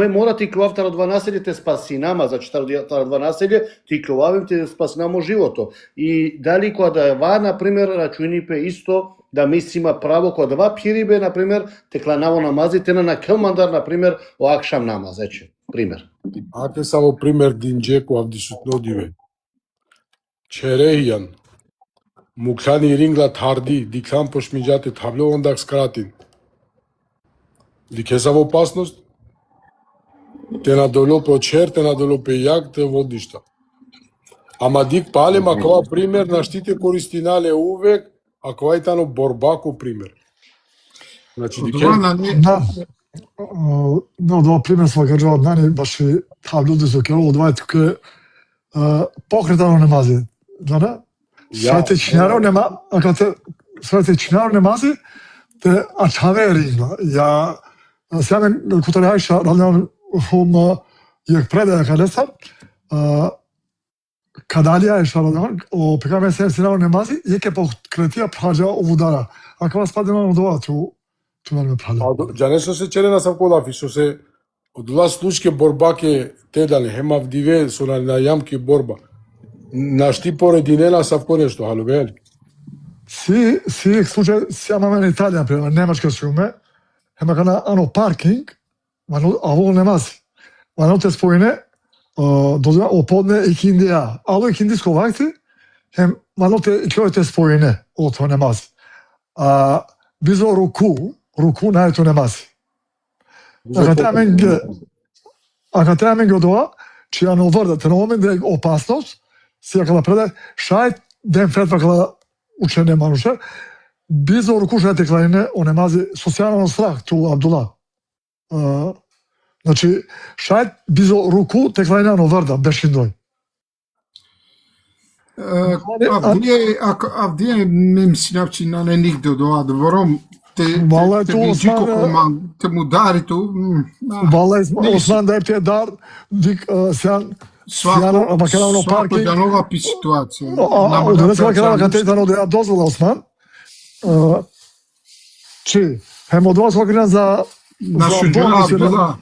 мора ти клював таро два населје, те спаси нама, значи таро два населје, ти клювавим, те спаси намо живото. И дали кога да ва, например, рачуни пе исто, да мисли има право кога два пирибе, например, те кланаво намази, те на келмандар, например, о акшам намаз, ече, пример. Аке само пример динџе кој авдисутно диве. Черејјан, муклани рингла тарди, диклан пошмиџате табло ондак скратин. Дике само опасност, те надолу по чер, те надолу по јак, те водишта. Ама дик палем, ако пример на штите користинале увек, ако е тано борба ко пример. Значи дике два пример сма кажа од нани баш таблуде со керо од вајт ке покретано немази. Зна? Свете чинаро нема, ако те свете чинаро немази, те ачаве ригла. Ја семен кутаре Ајша радион јак предаја кадеса, кадалија Ајша радион, о пекаме се синаро немази, јеке покретија праџа овудара. Ако вас паде на доа ту ме праџа. Джанесо се черена сам колафи, со се од лас случке борба ке тедале, хема вдиве со на јамки борба. На шти порединена савко нешто, хало вели? Си случај, си имаме на Италија, например, немачка шуме, хема кана ано паркинг, а во немази. Ано те споине, дозва оподне и киндија. Ало и киндиско вакти, хем ано те човете споине, ото немази. Бизо руку најто немази. Ако теамен го доа, че ја новрда, те на момент да е опасност, си ја преда, шајт ден фетва кала учене мануша, бизо руку шајте клајне, онемази социјално страх, ту Абдула. Значи, шајт бизо руку те клајне новрда, бешиндој. Авдие не си навчи на не нигде доа да вором, те му дари ту. Вала Осман да е дар, дик сеан, Свако ѓанова пи ситуација. Однес макарава катетано да ја дозвола Осман, че хемо два сокрина за Абдула.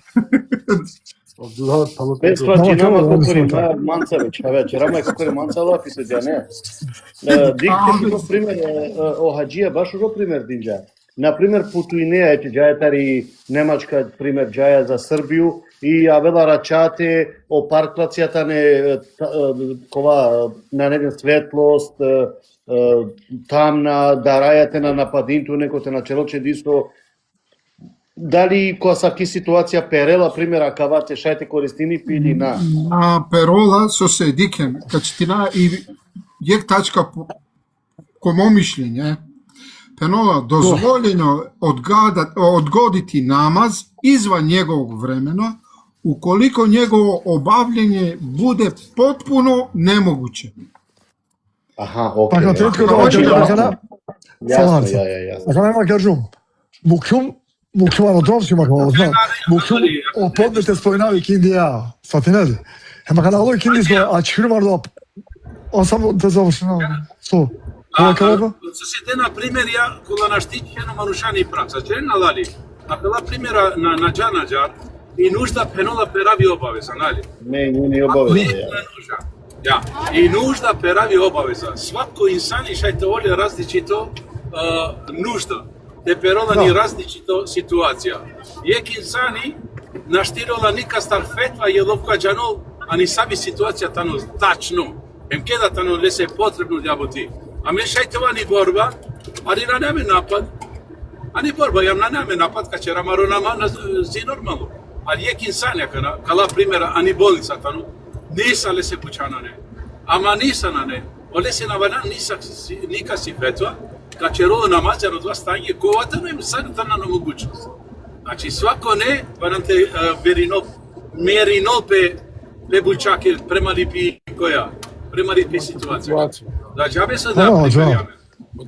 Без плачинама кокори манцавич, веќе рама кокори манцала пи се ѓане. Дик како пример о хаџија баш ро пример динџа. Например, путуинеја е џајатари немачка пример џаја за Србију и авела рачате о парклацијата не кова на неден светлост, тамна, дарајате на нападинту, некоте на челоче дисо. Дали која саки ситуација перела, пример, акавате шајте користини пили на? Перола со се дикен, качетина и јек тачка комо мишљење, пенола дозволено одгодити намаз изван неговог времена, уколико негово обављање буде потпуно немогуче. Аха, окей. Така тетко да кажам, Ако нема кажам, Буквално дромски макало, знам. Буквално оподнете спојнави киндија, сватинели. Ема када алој киндија, а чирмардо, он само да завршим. Со. Să se dă na primeria cu la naștici nu manușani praxa. Ce na lali. Dacă la primera na jar, i nužda penola peravi obaveza, nali. Не обавeza. Ja, i nužda peravi obaveza. Svako insani šajte ovdje različito nužda. Te perola ni različito situacija. Jek insani naštirola nika star fetva je lovka džanol, a ni sami situacija tano tačno. Em keda tano lese potrebno djabuti. A mi šajtova ni borba, ali na neme napad. Ani borba, jam na neme napad, ka će ramarona na zi normalno. Ali jek insanja, ka la primjera, ani bolnica tanu, nisa lese pučanane. Ama nisa na ne, o lese na vanan nika si fetva, ka će rolo namazja na dva stanje, kovata no im sad na mogućnost. Znači svako ne, vanan te merinol pe bučake, prema lipi koja, prema lipi situacija. Da džabe se da pripremljame.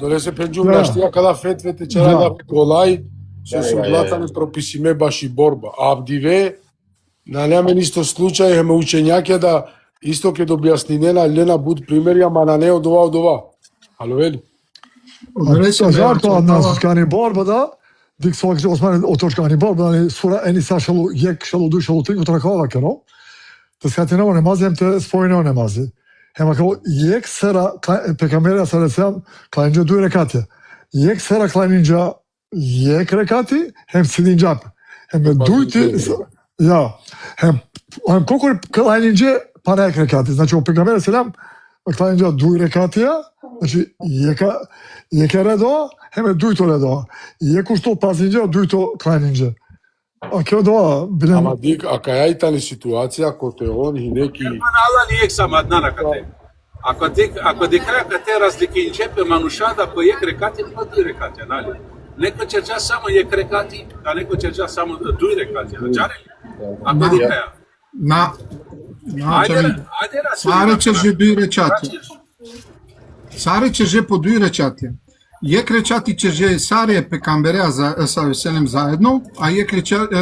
Донесе пенџум наштија када фетвете чара да голај со соглатане прописиме баши борба. А абдиве на неме нисто случај еме учењаќе да исто ке објаснинена Лена буд примери, ама на не од ова. Ало вели? Жарто нас кани борба да, дик свак осман оточкани борба, да сура ени сашалу јек шалу душалу тик утракова кано. Те скатинаво немазем те спојно немази. Ема како јек сера пекамерија се рецам кланинџа дуј рекати. Јек сера кланинџа јек рекати, хем сидин џап. Еме дујти ја. Хем колку кланинџа па не рекати. Значи о пекамерија селам кланинџа дуј рекатија, значи јека редо, еме дујто редо. Јеку што пазинџа дујто кланинџа. А ке доа билем. Ама дик, а кај ајтани ситуација кој он и неки Ala li ek sam adnana kate. Ako dikra kate razlike inčepe manušada ko jek rekati, pa duj rekati, nali. Neko će dža samo jek rekati, a neko će dža samo duj rekati, džare li? Ako dikra. Ajde Саре ќе же дуј речати. Саре ќе же по дуј речати. Јек речати ќе же саре пекамбереа за селем заедно, а јек речати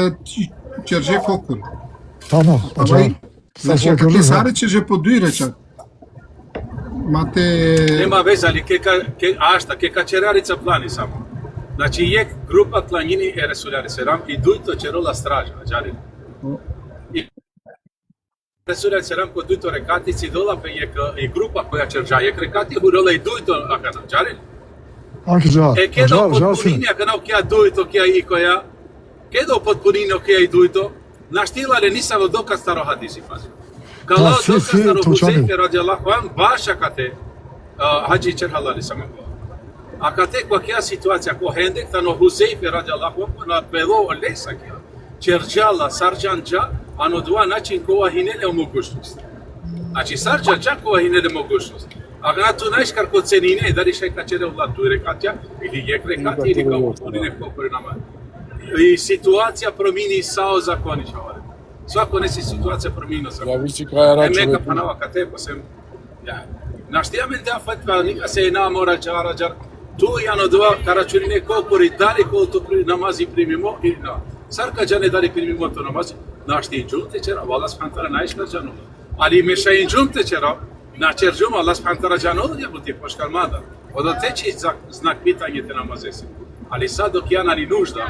ќе же кокур. Тамо, Значи, ако ќе саре ќе же по дуј речати. Мате... Nema veze, ali ke kačerarica plani samo. Znači, jek grupa planjini Resulari Seram i dujto čerola straža, džari. I Resulari Seram ko dujto rekatici dola pe jek i grupa koja čerđa jek rekati hurola i dujto akana, džari. Anche già. E kedo potpunini akana okja dujto kja i koja, kedo potpunini okja i dujto, naštilale nisavo dokaz staro hadisi, pazi. Kalau dokaz staro Huzeyfe radijallahu an baša kate hađi čerhalali samako. A kate qualquer situacija ko hendek tano Huzeyfe radijallahu an na belo lesa kja. Čerđala, sarđanđa, ano dva način kova hinele mogućnost. Znači sarđanđa kova hinele mogućnost. A na tu najškar kod cenine, da li šajka čere vlad tu rekatja, ili jek rekati, ili kao potpunine kokore nama. I situacija promini sao zakoničavare. Svako nesi situacija promino zakon. ја виси крај рачу. Neka panava kate posem. Ja. Naštijamente a fatva nika se ina mora džar. Tu jano dva karačurine kokori dali kolto namazi primimo i na. Sarka džane dali primimo to namazi. Našti inđumte čera, Allah spantara najškar džanu. Ali meša inđumte čera, načer džuma Allah spantara džanu ja buti poškal mada. Odo teči znak pitanje te namazesi. Ali sad dok ja nani nužda,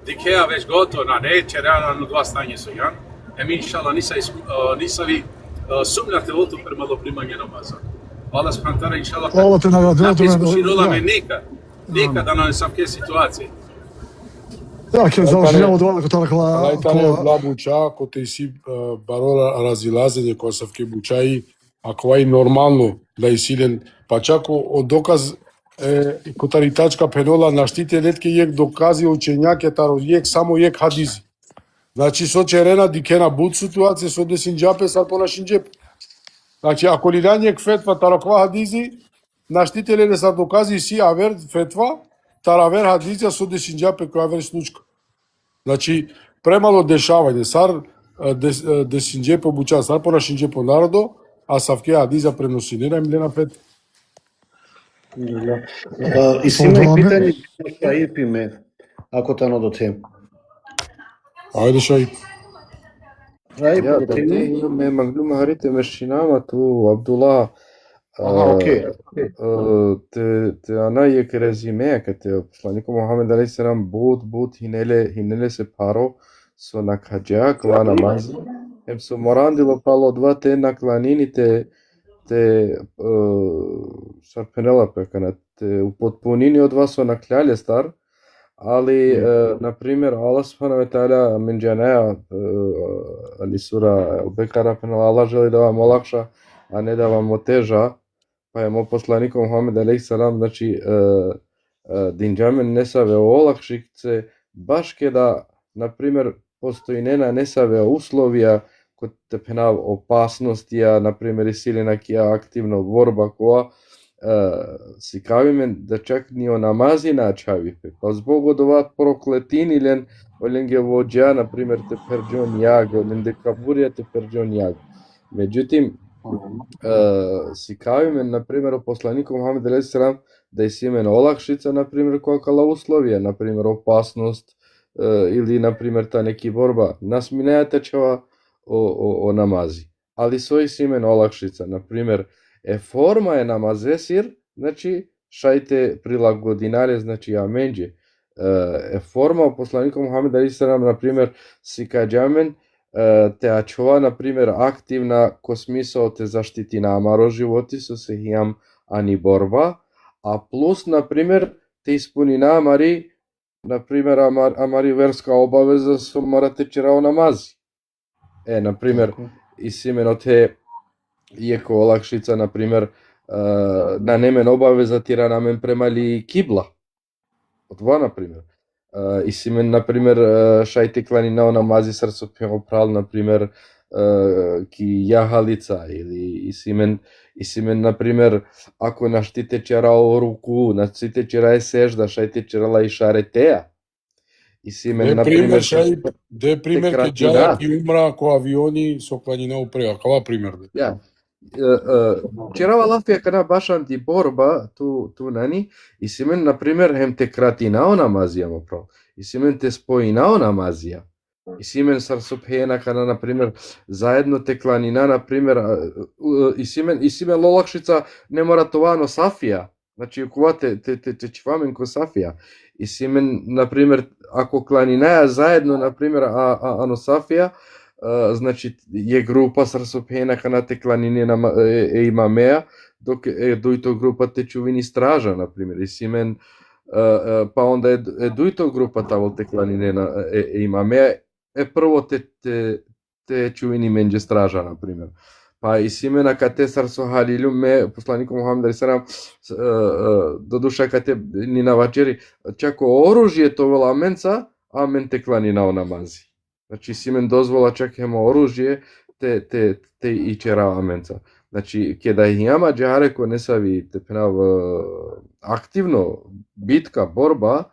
dikeja već gotovo na ne, čera na dva stanje su jan. Emi inšala nisa vi sumnjate o to premalo primanje namaza. Allah spantara inšala napiskuširola me nikada na nesavke situacije. Да, ќе завршиме од ова како таква. Ајтане блабуча, ко те си барола разилазење кој се вке бучаи, ако ај нормално да е силен, па чако од доказ котаритачка пенола наштите летке јек докази учењаке таро јек само јек хадизи. Значи со черена дикена буд ситуација со десин џапе сар по нашин џеп. Значи ако ли рање фетва тараква хадизи, наштите ле са докази си авер фетва, таравер хадизија со десин џапе која авер случка. Значи премало дешавање, сар десин џеп обуча, сар по нашин џеп народо, а савке хадиза преносинера им лена фет. И си има и питање, ја ипиме, ако тано до тем. Ајде шај. Шај, Ja, da потребни? te me magluma harite meščinama tu Abdullah Аха, окей. te ana je rezime kad te poslaniku Muhammed a.s. bud hinele se paro so nakhađa kva namaz em su morandilo palo dva te naklanini te sarpenela pekana te upotpunini od vas su nakljale star ali na primjer Allah subhanahu wa ta'ala min janaya ali sura Al-Bekara penala Allah želi da vam olakša a ne da vam oteža pa je moj poslanik Muhammed a.s. znači dinđamen nesave olakšice baš kada na primjer postoji nesave uslovija kod te penav opasnostija, na primjer i silina kija aktivna borba koja si kavimen da čak ni o namazi načavipe. Pa zbog od ova prokletinilen olenge vođa, na primjer te perđon jag, olende kaburija te perđon jag. Međutim, si kavimen, na primjer, o poslaniku Muhammed a.s. da je simen olakšica, na primjer, kakala uslovija, na primjer, opasnost ili, na primjer, ta neki borba. Nas mi ne tečava o namazi. Ali svoj simen olakšica, na primjer, forma je namazesir, znači, šajte prilagodinare, znači, amenđe. Forma o poslaniku Muhammed a.s. na primjer, si kađamen, te achova, na primjer, aktivna ko smisao te zaštiti namaro životi su se hijam ani borba, a plus, na primjer, te ispuni namari, na primjer, amari verska obaveza su morate čerao namazi. Na primjer, isimeno te iako olakšica, na primjer, na nemen obaveza tira namen premali kibla. Odva, na primjer. Isimen, na primjer, šajte klanina o namazi srcu pral, na primjer, ki jahalica, ili isimen, na primjer, ako naštite čerao ruku, naštite čera sežda, šajte čerala i šareteja. Isimen, na primjer, де пример ке џајак и умра ко авиони со кланина упреа, кава пример? Ja. Čerava lafija kada bašan ti borba tu nani, i simen, na primjer, hem te kratinao namazijamo prav, i simen te spojinao namazija, i simen sar subhena kada, na primjer, zajedno te klanina, na primjer, i simen lolakšica ne mora tovano safija, znači ukova te čvamen ko safija, i simen, na primjer, ako klaninaja zajedno, na primjer, ano safija, znači je grupa srpena kana te klanine imamea, dok duito grupa te čuvini straža, na primjer, i simen, pa onda je duito grupa tavo te klanine imamea, prvo te čuvini menđe straža, na primjer. Pa i simena kad te sarso halilu me poslaniku Muhammed a.s. doduša kad te ni na vačeri, čako oružje to vola menca, a men te klanina o namazi. Znači, simen dozvola čak hemo oružje, te i čerava menca. Znači, kada hijama džare ko ne savi te penav aktivno bitka, borba,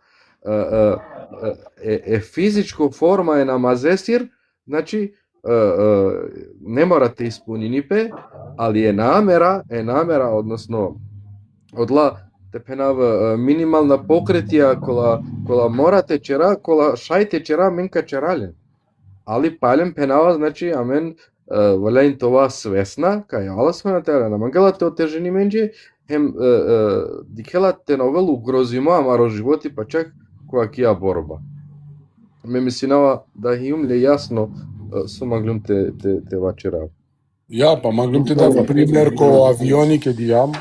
fizičko forma je namazesir, znači, ne morate ispuninipe, ali je namera, odnosno, odla te penav minimalna pokretija kola morate čera, kola šajte čera menka čeraljen. Ali paljem penava, znači, amen, volajn tova svesna, kaj Allah s.w.t. namangala te oteženi menđe, hem dikela te novel ugrozimo amaro životi, pa čak koja kija borba. Me misinava da hijum le jasno su maglum te vačera. Ja, pa maglum te da пример ко авиони ке дијам,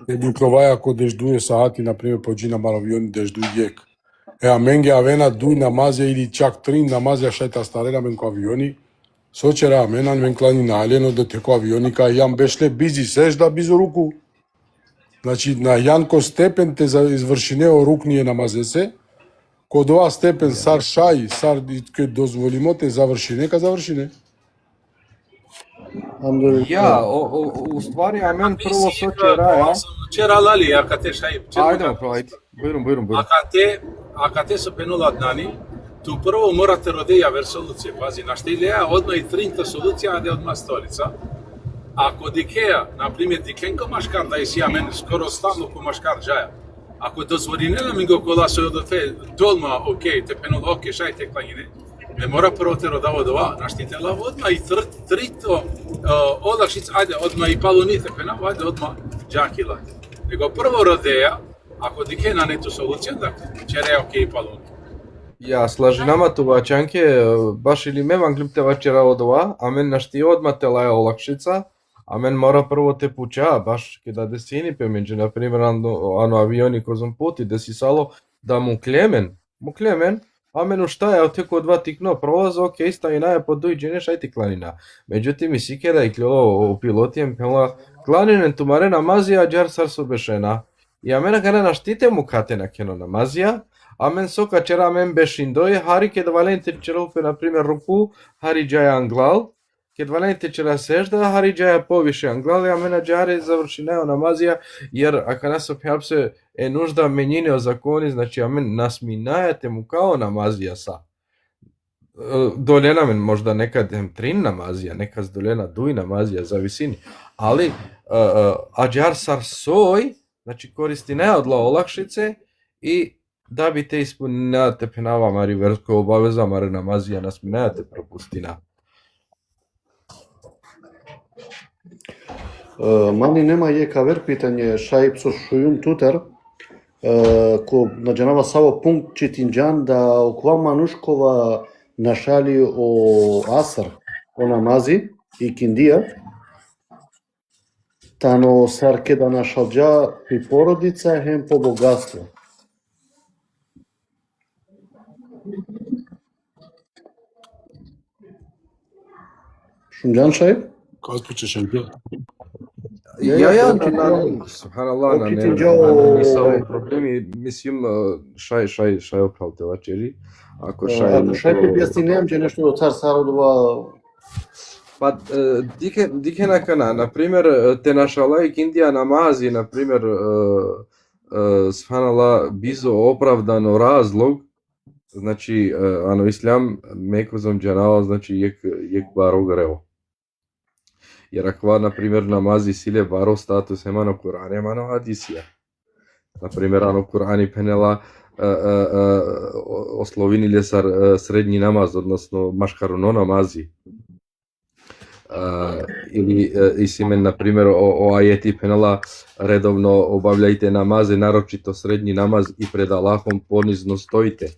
ке дукловаја ко деждуе саати, например, поđina mar авиони дежду јек. А менге авена дуј намазе или чак 3 намазе шајта старена мен ко авиони. Сочера менан мен клани налено да теко авиони ка јам бешле бизи сежда бизо руку. Значи на јанко степен те извршинео рукније намазесе, код ова степен сар шај, сар ке дозволимо те завршине ка завршине. Ja, u stvari, amen, prvo sočera, ja. Čera lali, a kad te šaj... Ajde, ajde, bujrum. A kad te su penula dnani, tu prvo morate rodeja ver solucije, pazi, na što ideja odno i 30 solucija, a de odmah stolica. Ako dikeja, na primjer, dikenko maškar da isi amen skoro stalno ko maškar džaja. Ако дозволинела ми го кола со до те долма, окей, те пенол, окей, шај те кланине. Не мора прво те родава дова, наштитела одма и трито олакшица, ајде, одма и палуните пена, ајде, одма джакила. Него прво родеја, ако дике на нету солуција, да чере окей палуни. Ја слажинама това чанке, баш или ме манглипте вачера од ова, а мен нашти одма тела е олакшица, а мен мора прво те пуча, баш ке да десини пе менџе, например, ано авиони козом пути, да си сало, да му клемен, а мен ушта е, отеко два тикно, пролазо, окей, стајна е под дојđене, шај ти кланина. Меѓутим, и сикера и клело о пилотием, пела, кланинен тумаре намазија, џар сар со бешена. И а мене кане наштите му кате на кено намазија, а мен сока чера мен бешиндој, хари ке дваленте черупе, например, руку, хари џаја англал, ке дваленте чера сежда, хари џаја повише англал, а мене џаре завршинео намазија, јер ака нас опјапсе е нужда менине о закони, значи а мен насминајате му као намазија са. Долена мен можда некад трин намазија, некад долена дуј намазија, зависини, али аџар сар сој, значи користи не одла олакшице и да би те исполнявате пенава мари верско обавеза, мари намазија насминајате пропустина. Мани нема јекавер питање шајп со шујум тутер, ко наџанава саво пункт читинџан да оква манушкова нашали о асар, о намази и киндија, тано сар ке да нашалџа при породица хем по богатство. Шунџан шајп? Казпуче шенке. Ја, субханаллах, не са проблеми, мислим, шај оправте вачери, ако шај објаснинем, че нешто до цар Сародова. Па, дике накана, например, те нашала и киндија намази, например, субханаллах, бизо оправдано разлог, значи, ано ислам, мекозом џанава, значи, јек барог рео. Jer ako, например, намази силе баро статус ема на Кур'ан, ема на хадисија. Например, ано Кур'ани пенела ословиниле сар средњи намаз, односно машкаруно намази. Или исимен, например, о ајети пенела редовно обављајте намази, нарочито средњи намаз и пред Аллахом понизно стоите.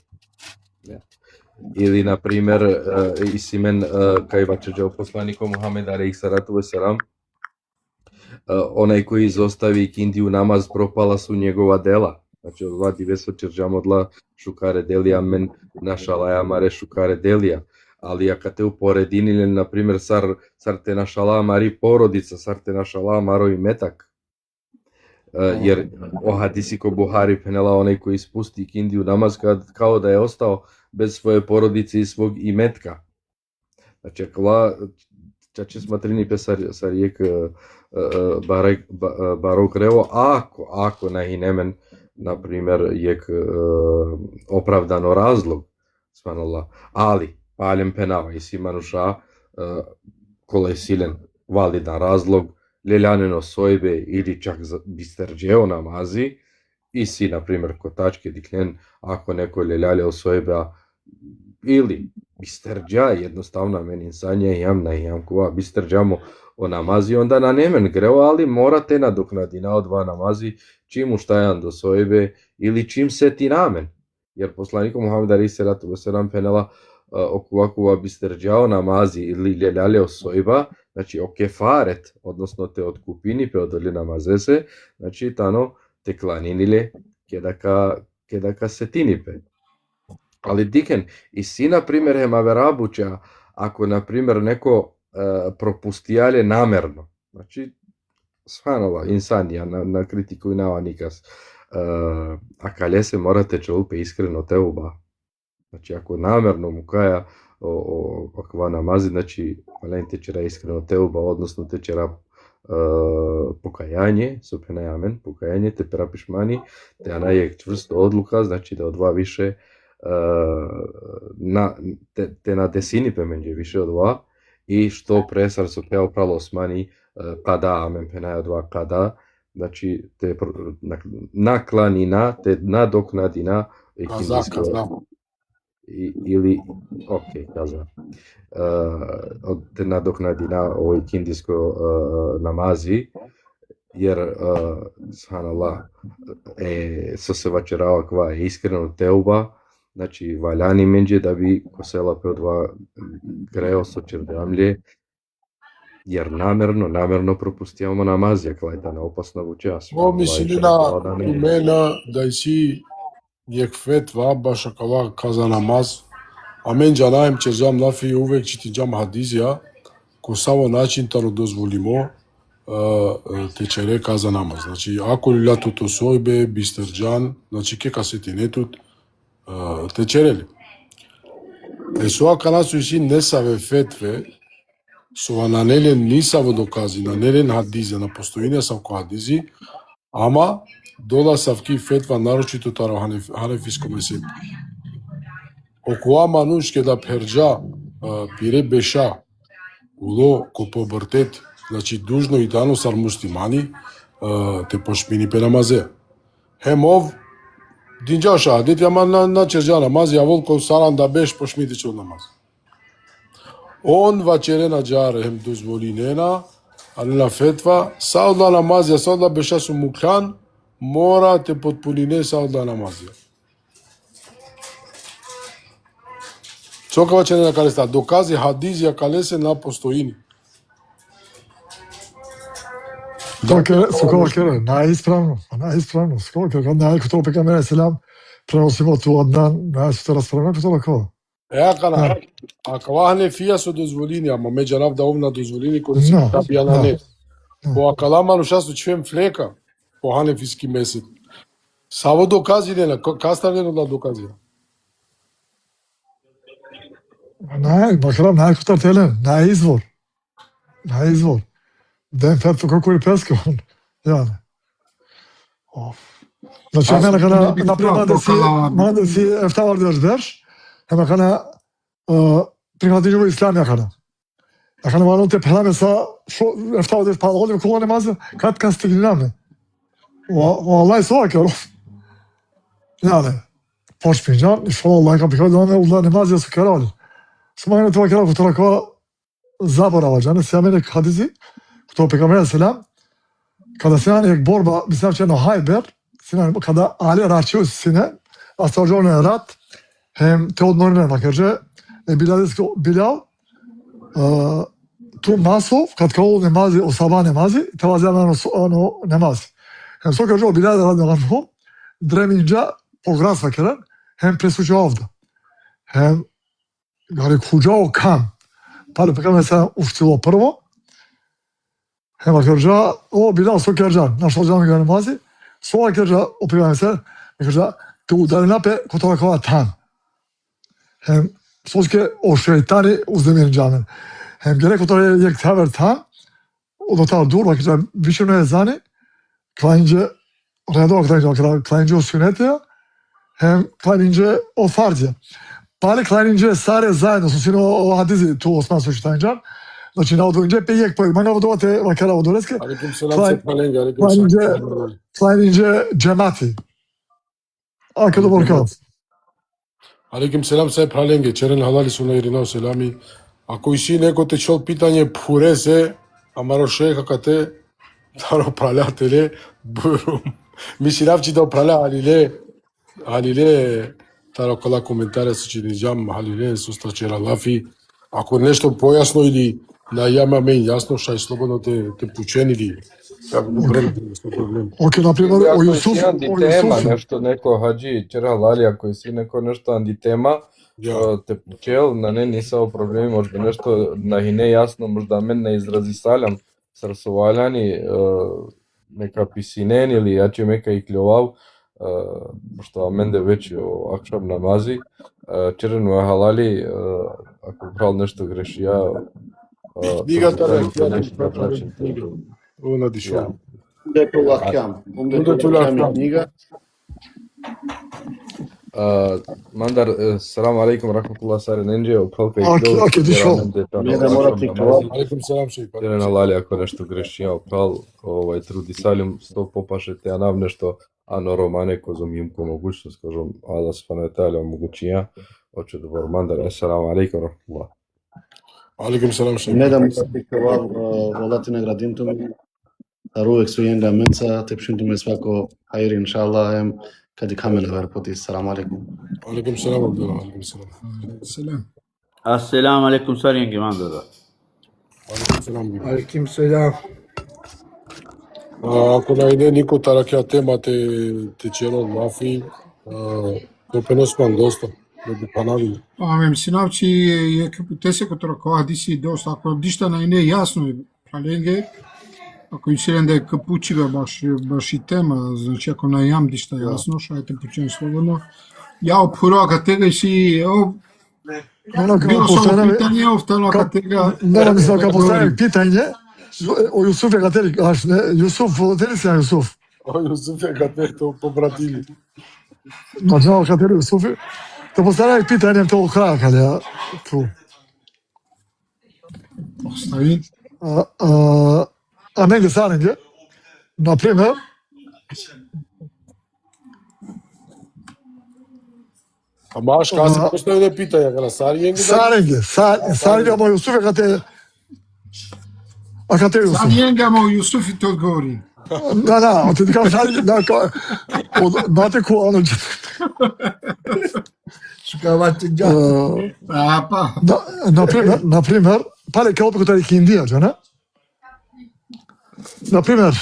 Или, например, исимен кај вачеџа посланикот Мухамед алейхи салату веселам, онај кој изостави киндију намаз пропала су негова дела. Значи, од вади весо черџамодла шукаре делија мен нашалаја маре шукаре делија. Али ако те упорединиле, например, сар те нашалаа мари породица, сар те нашалаа маро и метак. Jer o hadisi ko Buhari penela onaj koji ispusti kindiju namaz kao da je ostao bez svoje porodice i svog imetka. Znači, čače smatrini pe sarijek barok revo, ako nahinemen, na primjer, jek opravdano razlog, svanallah, ali paljem penava i si manuša kolej silen validan razlog, лелјанено сојбе или чак бистерџео намази, и си, например, котачке диклен, ако некој лелјалео сојбе, или бистерџа, едноставно мен инсање јам на јам кува бистерџамо о намази, онда на немен грео, али морате надокнадина од два намази, чим уштајан до сојбе, или чим се ти намен. Јер посланикот Мухамед алейхи салату веселам пенела окува бистерџао намази или лелјалео сојба, значи о кефарет, односно те откупини пе одоли намазесе, значи тано те кланиниле кедака сетинипе. Али дикен, и си, например, ема верабуча, ако, например, неко пропустијале намерно, значи, сфанала, инсанија, на критику и нава никас, акале се морате чолупе искрено теуба. Значи, ако намерно му каја аква намази, значи, малените чера искрено теуба, односно те чера покајање, сопенајамен, покајање, те перапишмани, те анајек чврсто одлука, значи да одва више, те на десини пе менџе више одва, и што пресар со пео прало османи, када, амен пенај одва када, Значи, накланина, те надокнадина е Каза. или, окей, каза. Те надокнадина овој киндиско намази, jer subhanallah со се вачерава ква е искрено теуба, значи ваљани менџе да би косела пе одва грео со чердамле, jer намерно пропустијамо намазија, ква е та неопасна вучеа. Во мислина имена да си јекфетва баш акава каза намаз, а мен џанаем че џам нафи увек че ти џам хадизија, ко само начин таро дозволимо течере каза намаз. Значи, ако лилатото сојбе, бистерџан, значи ке касетинетут течерели. Соа канасу и си не саве фетве, со нанелен нисаво докази, нанелен хадизи, на постојинија сав ко хадизи, ама дола савки фетва нарочито таро ханефиско месеп. Окоа мануш ке да перџа пире беша, уло ко побртет, значи дужно и дано сар муслимани те пошмини пе намазе. Хемов динџа шахадет јама на черџа намаз, јавол ко саран да беш пошмите чо намаз. Он вачерена џар хем дозволинена, али на фетва, саудла намазија, саудла беша су муклан, мора те потпулине саудла намазија. Чока вачерена калеста, докази хадизија калесе на постојини. Скоро кере, најисправно, скоро кере, кога најкото пекамене селам, преносимо ту однан, најсуте расправено, кото лако. Кана, а кава ханефија со дозволини, ама меѓа нав да овна дозволини кои си табија на не. По акалама нушасу чвем флека, по ханефиски месец. Саво докази нена, каставено да докази. Бакарам, најкото телен, најизвор. Ден фетто како и песко. Јане. Значи, мене кана, например, да си ефтавар деш, ема кана прихватињево ислам ја кана. Ја кана ваnon те пламе са, ефтавар деш, па одим кола немаза, кад стигни наме. Валај со акеро. Јане, пошпинџан, и шола Аллах, капи каде оне удла немазија со керали. Смајне това керал, кото ракова заборава, џане, сега мене хадизи, кото пекамене селам, kada se nek borba, mislim че на Хайбер, kada Ali račio sine, a stađovne rat, hem te odnorne makerže, biljal, tu masov, kad kao nemazi, o sabah nemazi, te vazjavano nemazi. Hem so kaže, biljal da radno ganho, dreminca pogras vakeren, hem presuče ovda. Hem, gari kuđao kam, pa pekame se uštilo prvo, hem kerja, o biljal so kerja, naš hođan ga nemazi, so kerja, opivame se, kerja, te udalina pe kotova kova tam. Hem, soske o şeytani uzdemirincamen. Hem gerek kotova yek tever tam, o da ta dur vakit višeno je zani, klanjce, redova klanjce o sünnete, hem klanjce o farzija. Pali klanjce sare zajedno su sino o hadizi tu Osman Soštajncan, znači navodovanje pe yek pojeg, navodovate vakara vodoreske, klanjce džemati. Akado borkao. Алейкум селам се праленге, черен халали суна иринау селами. Ако иси неко те чол питање пуре се, амаро шеха кате, таро пралятеле, бурум. Мисиравчи да праля алиле, таро кола коментаре се чиниджам, алиле, суста чера лафи. Ако нешто појасно или на јама мен јасно, шај слободно те пучени или како го проблем. Окей, например, o Jusufu, Нешто неко хаджи чера лали, ако иси неко нешто антитема, те пучел, на не нисао проблеми, можда нешто на хине јасно, можда мен не изрази салям, срсоваляни, нека писинен или јаче мека и клјовав, што мен де веќе акшам намази, черен му халали, ако крал нешто грешија, Книгата она дишо. Умдетул Ахкам книга. Мандар, салам алейкум, рахматуллах саре ненđe, опалка и Окей, дошол. Не мора тиклова. Алейкум салам шейх. Тире на лали ако нешто греши, опал, труди салим, сто попашете, а нам нешто, ано романе, козом им ко могуćnost, kažom, Allah subhanahu wa ta'ala omogućija, hoće da vor Mandar, assalamu alaikum, rahmatullah. Алейкум салам шейх. Не да мора тиклова, волати наградинтум. Рувек сујенда менца, тепшинтуме свако хајр, иншаллах, кади камена верпоти. Салам алейкум. Алейкум салам Абдулlah. Алейкум салам. Selam. Assalamu alaikum Sarıyengi mandada. Алейкум салам. Aleyküm selam. Ако најде никој таракја тема те черо мафи, то пеносман доста. Да би панавили. Amem sinavci je tese kotora ko hadisi dosta ako dişta na ine jasno je pralenge ako insiren da je kapučiga baš i tema, znači ako na jam dişta jasno, šajte počnem slobodno. Ja opuro akatega si bilo samo pitanje, oftalo akatega. Да, мислам, кога поставим питање, о Јусуф е катери, аш не, Јусуф, дали си Јусуф? Ој Јусуф е кате то побратили. Значи, катери Јусуф, да поставим питање, то краја каде, ту. Ostavi. А негде саренге, например, Ама аш кази постои да питаја кога Саријенги да. Саренге, ама Јусуф е кате, а кате Јусуф? Samiyenga ama Yusuf i to odgovori. Да, ти кажам Саренге, да, знате ко, оно, Pa, да, например, пале као како тари Индија, џона? Например,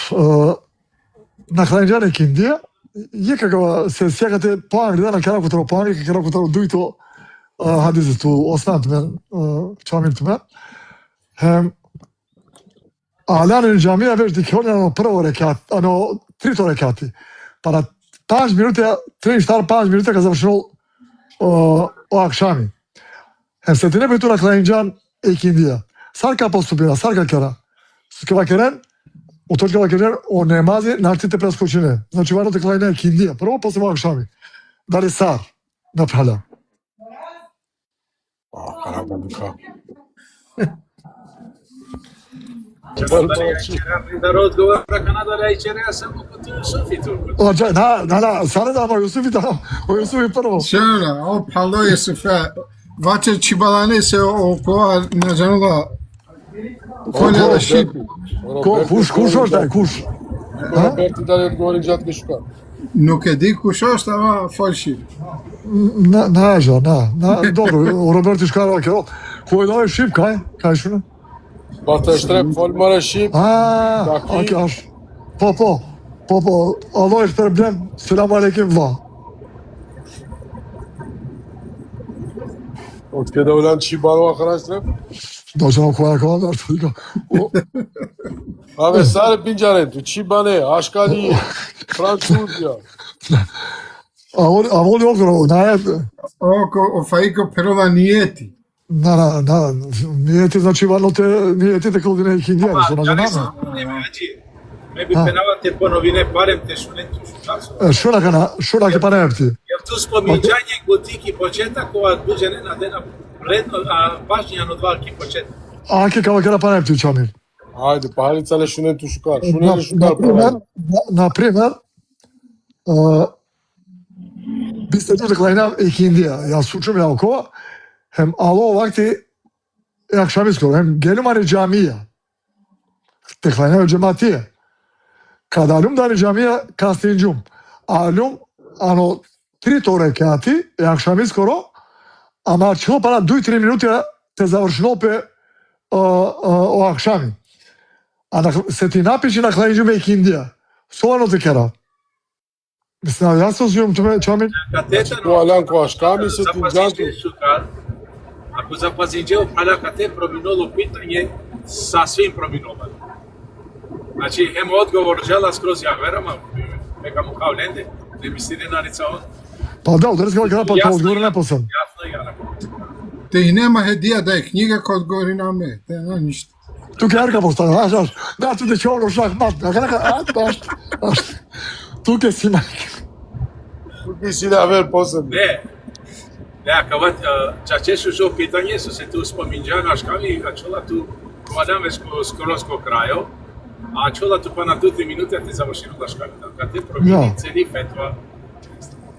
на хранџане Индија, je kako se sjekate poangli, dana karakotaro poangli, karakotaro duito hadize tu osnat men, čamil me. A lani džamija već dikholja prvo rekat, trito rekati. Pa na 5 minuta, 3-4-5 minuta kad završilo o akšami. Se ti ne bi tu na hranđan ikindija. Sarka postupila, sarka kera. Skava keren, u točkava keren, o nemazi naštite preskočine. Znači, vano te klajne ikindija. Prvo, posle o akšami. Da li sar, na praля. Караба дука. Да разговор про Канаду речере сам по Суфи турку. Da, sada da, o Jusufi prvo. şöyle, o palo Yusuf'a vaçer çibalane se o koa najanula kolja da šip. Kuš, oštaj, kuš. Роберти дали одговори джатки шука. Nuke di kuşo stava falši. Dobro, o Roberti Škarova kero. Koji da je šip, kaj šuna? Бата штреп формара шип. Okey, aš. Popo, Allah problem, selamu aleyküm va. Од каде улан чибарова храстреп? Dođemo koja kao da što diga. Абе саре пинџарен, чибане, ашкали, Французија. A voli ogro, O faiko perova nijeti. nije ti znači varno te, nije ti tako ne higijene, su na nama. Ме би пенавате поновине барем те шунету шутасо. Шуна ке паремти. Јер ту спомињање готики почетак, ова дуџене на дена предно, важњано дваки почетак. Ake kao kera paremti čamil. Ајде, палица ле шунету шукар. Например, biste tu deklajna ikindija. Ja sučum ja okova, hem alo vakti akşamisko, hem gelim camiye. Deklajna cemaatiye. Kad alum dani camiye kastincum. Alum, ano, 3 rekati akşamiskoro, ama čelo para 2-3 minuti te završno pe o akşami. A se ti napiši na hladinjume ikindija. Совано те кера. Мислам, јас се освијам чамил. Алан коашками се ти джанки. Ако запазинџео палакате проминало питање, сасвим проминало. Значи, хем одговор жела скроз ја верам, нека му као ленде, не ми стине на лица он. Па да, ударска кера, па одговор непосан. Јасно и ја напомнам. Te i nema hedija da je knjiga koja odgovori na me. Te nema ništa. Тук јарка постава, знаеш, да, тук ќе оно шахмат, тук е си мајка. Мисли да вер посебно. Не. Не, кога чачешу шо питање, со се ту споминџа на шками, а чола ту кога скоро крајо, а чола ту па на 2-3 минути ти завршено да шками. Кога те промени цели фетва.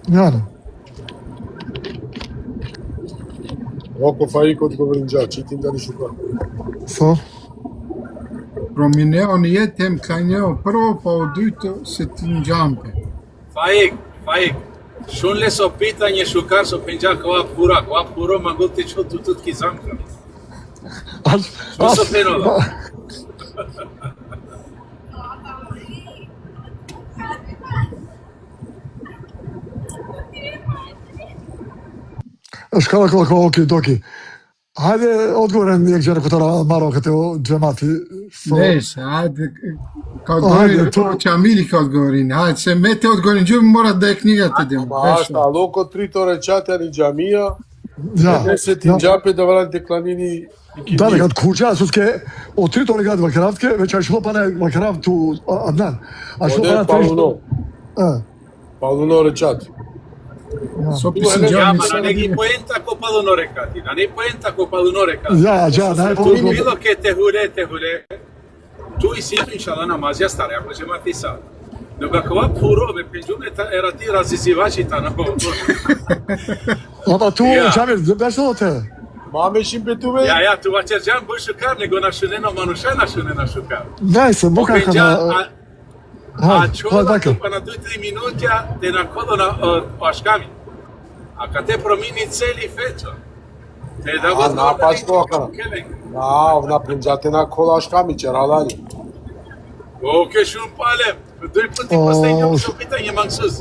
Јано. Око фаик одговоринџа, читим дали шука. Со? Promineo nije tem klanjao prvo, pa od ujto se tinđampe. Faik, šunle so pitanje šukar so penđa kova puro magul te čo tutki zamka. Šo so penola? Шкала кола оки доки. Хајде одговорен јак жена котара маро кате джемати. Neyse, hadi odgovorin, prvo Čamili kad odgovorin. Hajde, se mete odgovorin, džubi mora da je knjiga te demo. Башта, локо трито речата ни џамија, Да. не се тинџапе да валат декланини. Да, кад куќа суске од трито легат вакравтке, веќе ајшло па не вакрав ту Аднан. Ајшло па на Палуно. тришто. Палуно речати. Sopisi Ja, džami ma na neki poenta ko paluno rekati, na ne poenta ko paluno rekati. Ja, најпомнато. Tu bilo che te hure, tu i situ inshallah namazja stare, ako ćemo ti sad. Nego ako va puro, me penđume era ti razizivači ta na ovo. Ама ту Ja. Џамил, бешто те? Маме шимпетуве. Ja, tu va cergeam bui šukar, nego na šuneno manuša na šunena šukar. Не, се бука Penđa, кана. a Хај, čola така. tu pa na 2-3 minuta te na kodo na paškami. A kad te promini celi feto, te da A, na pačko akana. На пенџате на колашками чералани. Ok, šun palem. Doi puti postavljamo šo pitanje maksuz.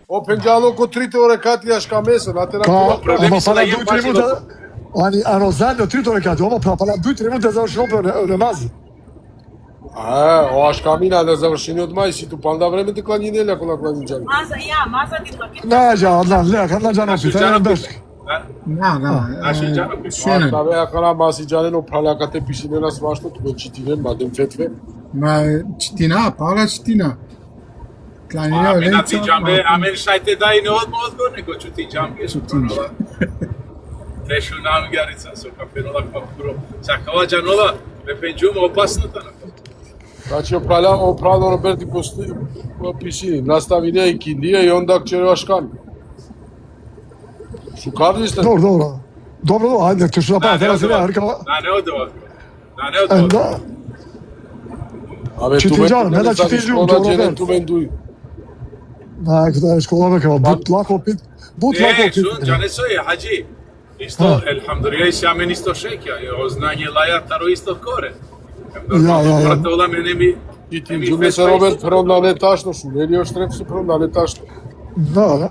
О пенџало ко трите орекати ашка месо, на те на Па, кола. problemi ама su па na на jedan 2-3 način минута. Ано заедно трито рекати, ама па на 2-3 минута завршено намази. О ашкамина да завршени од мај си ту панда време декланинеле ако накланинџали. Maza dinle. Најаџа, Аднан, леа, кад наџано питање беш. Naši džano Šene, Та бе акана маси џанено пралакате пишине на свашто ту читине мадем фетве. ma čitina, pala čitina. Klanjao Amen, lenca. ti džambe, amen šajte daj ne odgovor, nego ću ti džambe su pronola. Trešu nam gjarica, su kapenola kapuro. Sakava džanola, me penđuma opasno ta na to. Значи опрало Роберти пишини, настави не и киндија и онда кчере ашками. Шукарли сте? Добро, ајде, ќе што па, терас леа, рекала. Na ne odgovor. Na ne odgovor. Да. Абе, Чи ти туме џано, не да чи ти џум, школа то џенен Роберт. тумен дуи. Кај школа векава, бут лако пит. Бут лако Ne, пит. šun, džane so je, hađi. Isto, elhamdulillah, si amen isto šekja, o znanje laja, taro isto kore. Ja. Bratola mene mi... И ти џуме се Роберт фронда не ташно шу, нели ош треф се фронда не ташно. Да,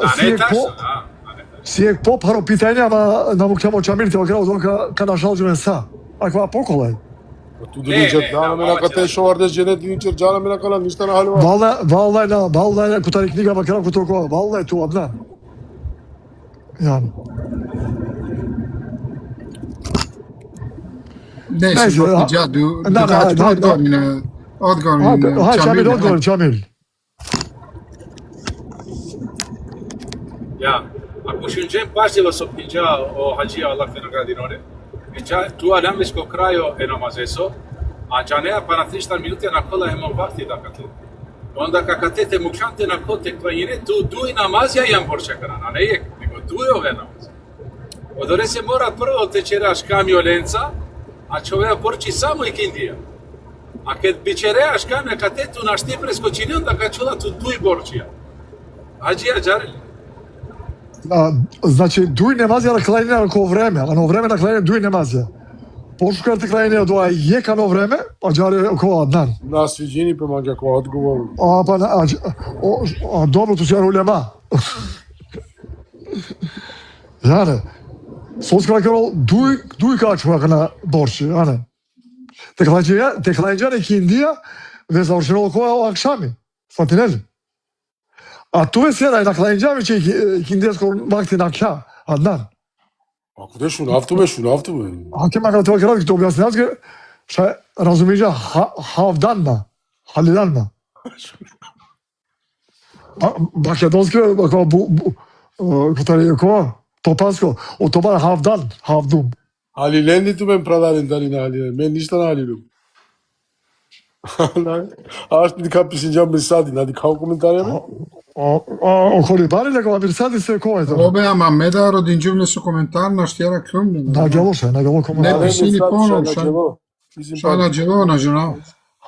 A си ne е tačno, по, a ne tačno. си е попаро питање, ама навукќамо Чамилите во град, дока када шалџумен са. Аква поколај. Ту диничер дана ме на кате шоварде жене диничер џана ме на кана ништа на халува. Валдај кутари книга во град, кутоко, валдај ту Аднан. Јано. Neyse, džadu. Odgovorin Хај, Чамил, одговор, Чамил. Ja, ako šunđem pažljivo so pinđa o hađija Allah te nagradi nore, tu alamlisko krajo e namazeso, a džanea pa na 3-4 minute na kola hemo vakti da kate. Onda kakate te mukšante na kote klanjine, tu duj namazja jam borče karana, ne jek, nego duj ove namaz. Odore se mora prvo tečeraš kamio lenca, a čovea porči samo i kindija. A kad bičereaš kamio kate tu našti preskočini, onda kad čula tu duj borčija. Hađija džareli. Значи, дуј немазија на клајне на кој време, а на време на клајне дуј немазија. Пошукарте клајне од ова јекано време, а џаре около Аднан. На свиđini pe mađa ko odgovor. Добро, ту си ја улема. Јане, соскала карол дуј качува на борши, јане. Те клајнџане киндија, ве завршено која акшами, фатинели. А тоа сега на клајнџами че киндијско макти на кја, Аднан. Ако те шу нафтуме. А ке мака тоа кратко објаснјавске, ша разумиџа хавданна, халиданна. Македонски, Топанско, од тоа Хавдан, Хавдум. Halil'en nittu ben pradaren dalina Halil'en. Ben niştan Halil'um. Aș di kapishinjam besadi, nadi kao komentare me? Околи бари него абирсади се кој е тоа? Обе, ама меда родинџувне со коментар на штјера крмне. На гело се, на гело Не коментар. писини поно, ша на джело, на жена.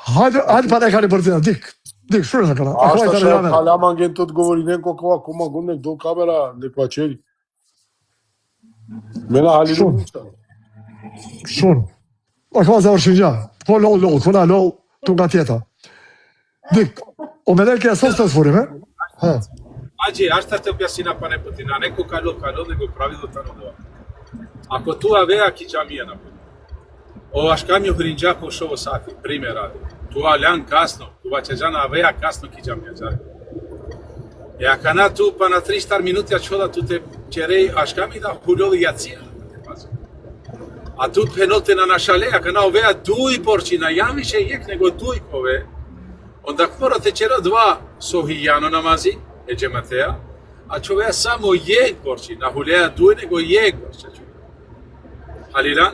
Хајде па нека ни брзина, дик. Дик, што е закана? Ако Asta е așa, италијанен. Halaman gen tot govori neko kao acum gumnek do kamera de coaceri. Mena Halil'um ništa. Шун. Ако заврши ја. Кола лол, туга тета. Дик, о мене ќе сум се свориме. Ајде, аз ще те објасни па не пати, на некој кало него правило тано дова. Ако туа веа ки џамија на пати. Ова шкамјо хринџако шо во сати, пример ради. Туа љан касно, туа ќе жана веа касно ки џамија џари. E acana tu pana 3 minuti acola tu te cerei ashkami da huloli yatzia. A tu penote na našale, acana ovea dui porcina, ja više jek nego dui pove. Onda mora te cera dva sohijano namazi, e džematea, a čovea samo jek porcina, hulea dui nego jek porcina. Halilan?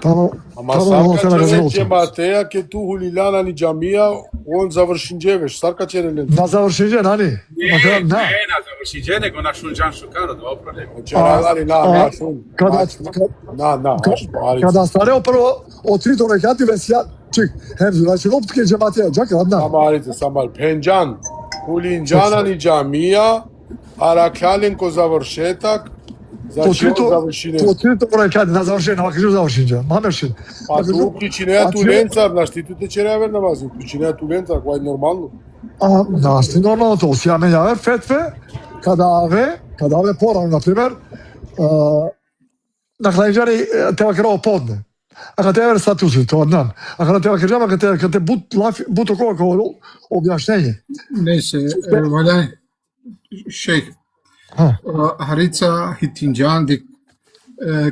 Ama sarka čere džematea ke tu hulilana ni džamija, on završinđeveš, sarka čere len. На завршиње, нани? Ne, na završiđe, nego na šunđan šukaro, dva problema. Čeralari, na, šun. Када старео прво од трите рекати весија, чик, значи лопски џематија, џак адна. Samarite, samar. Pencan, hulinđana ni džamija, Arakjalenko završetak, znači on završine. Од трите рекати на завршење, ама кажу завршиње. Мамершин. Pa tu uključinea tu lencar, znaš ti tu te čere ver namazi, uključinea tu lencar, koja je normalno. Знаеш ти нормално тоа, си ја менјаве фетве, када аве порано, например, на клајџари те вакеро подне. Ако те вер статуси, тоа знам. Ако те вакеро, ако те бут около објашнење. Не се, валяј, шейх. Харица Хитинџан dik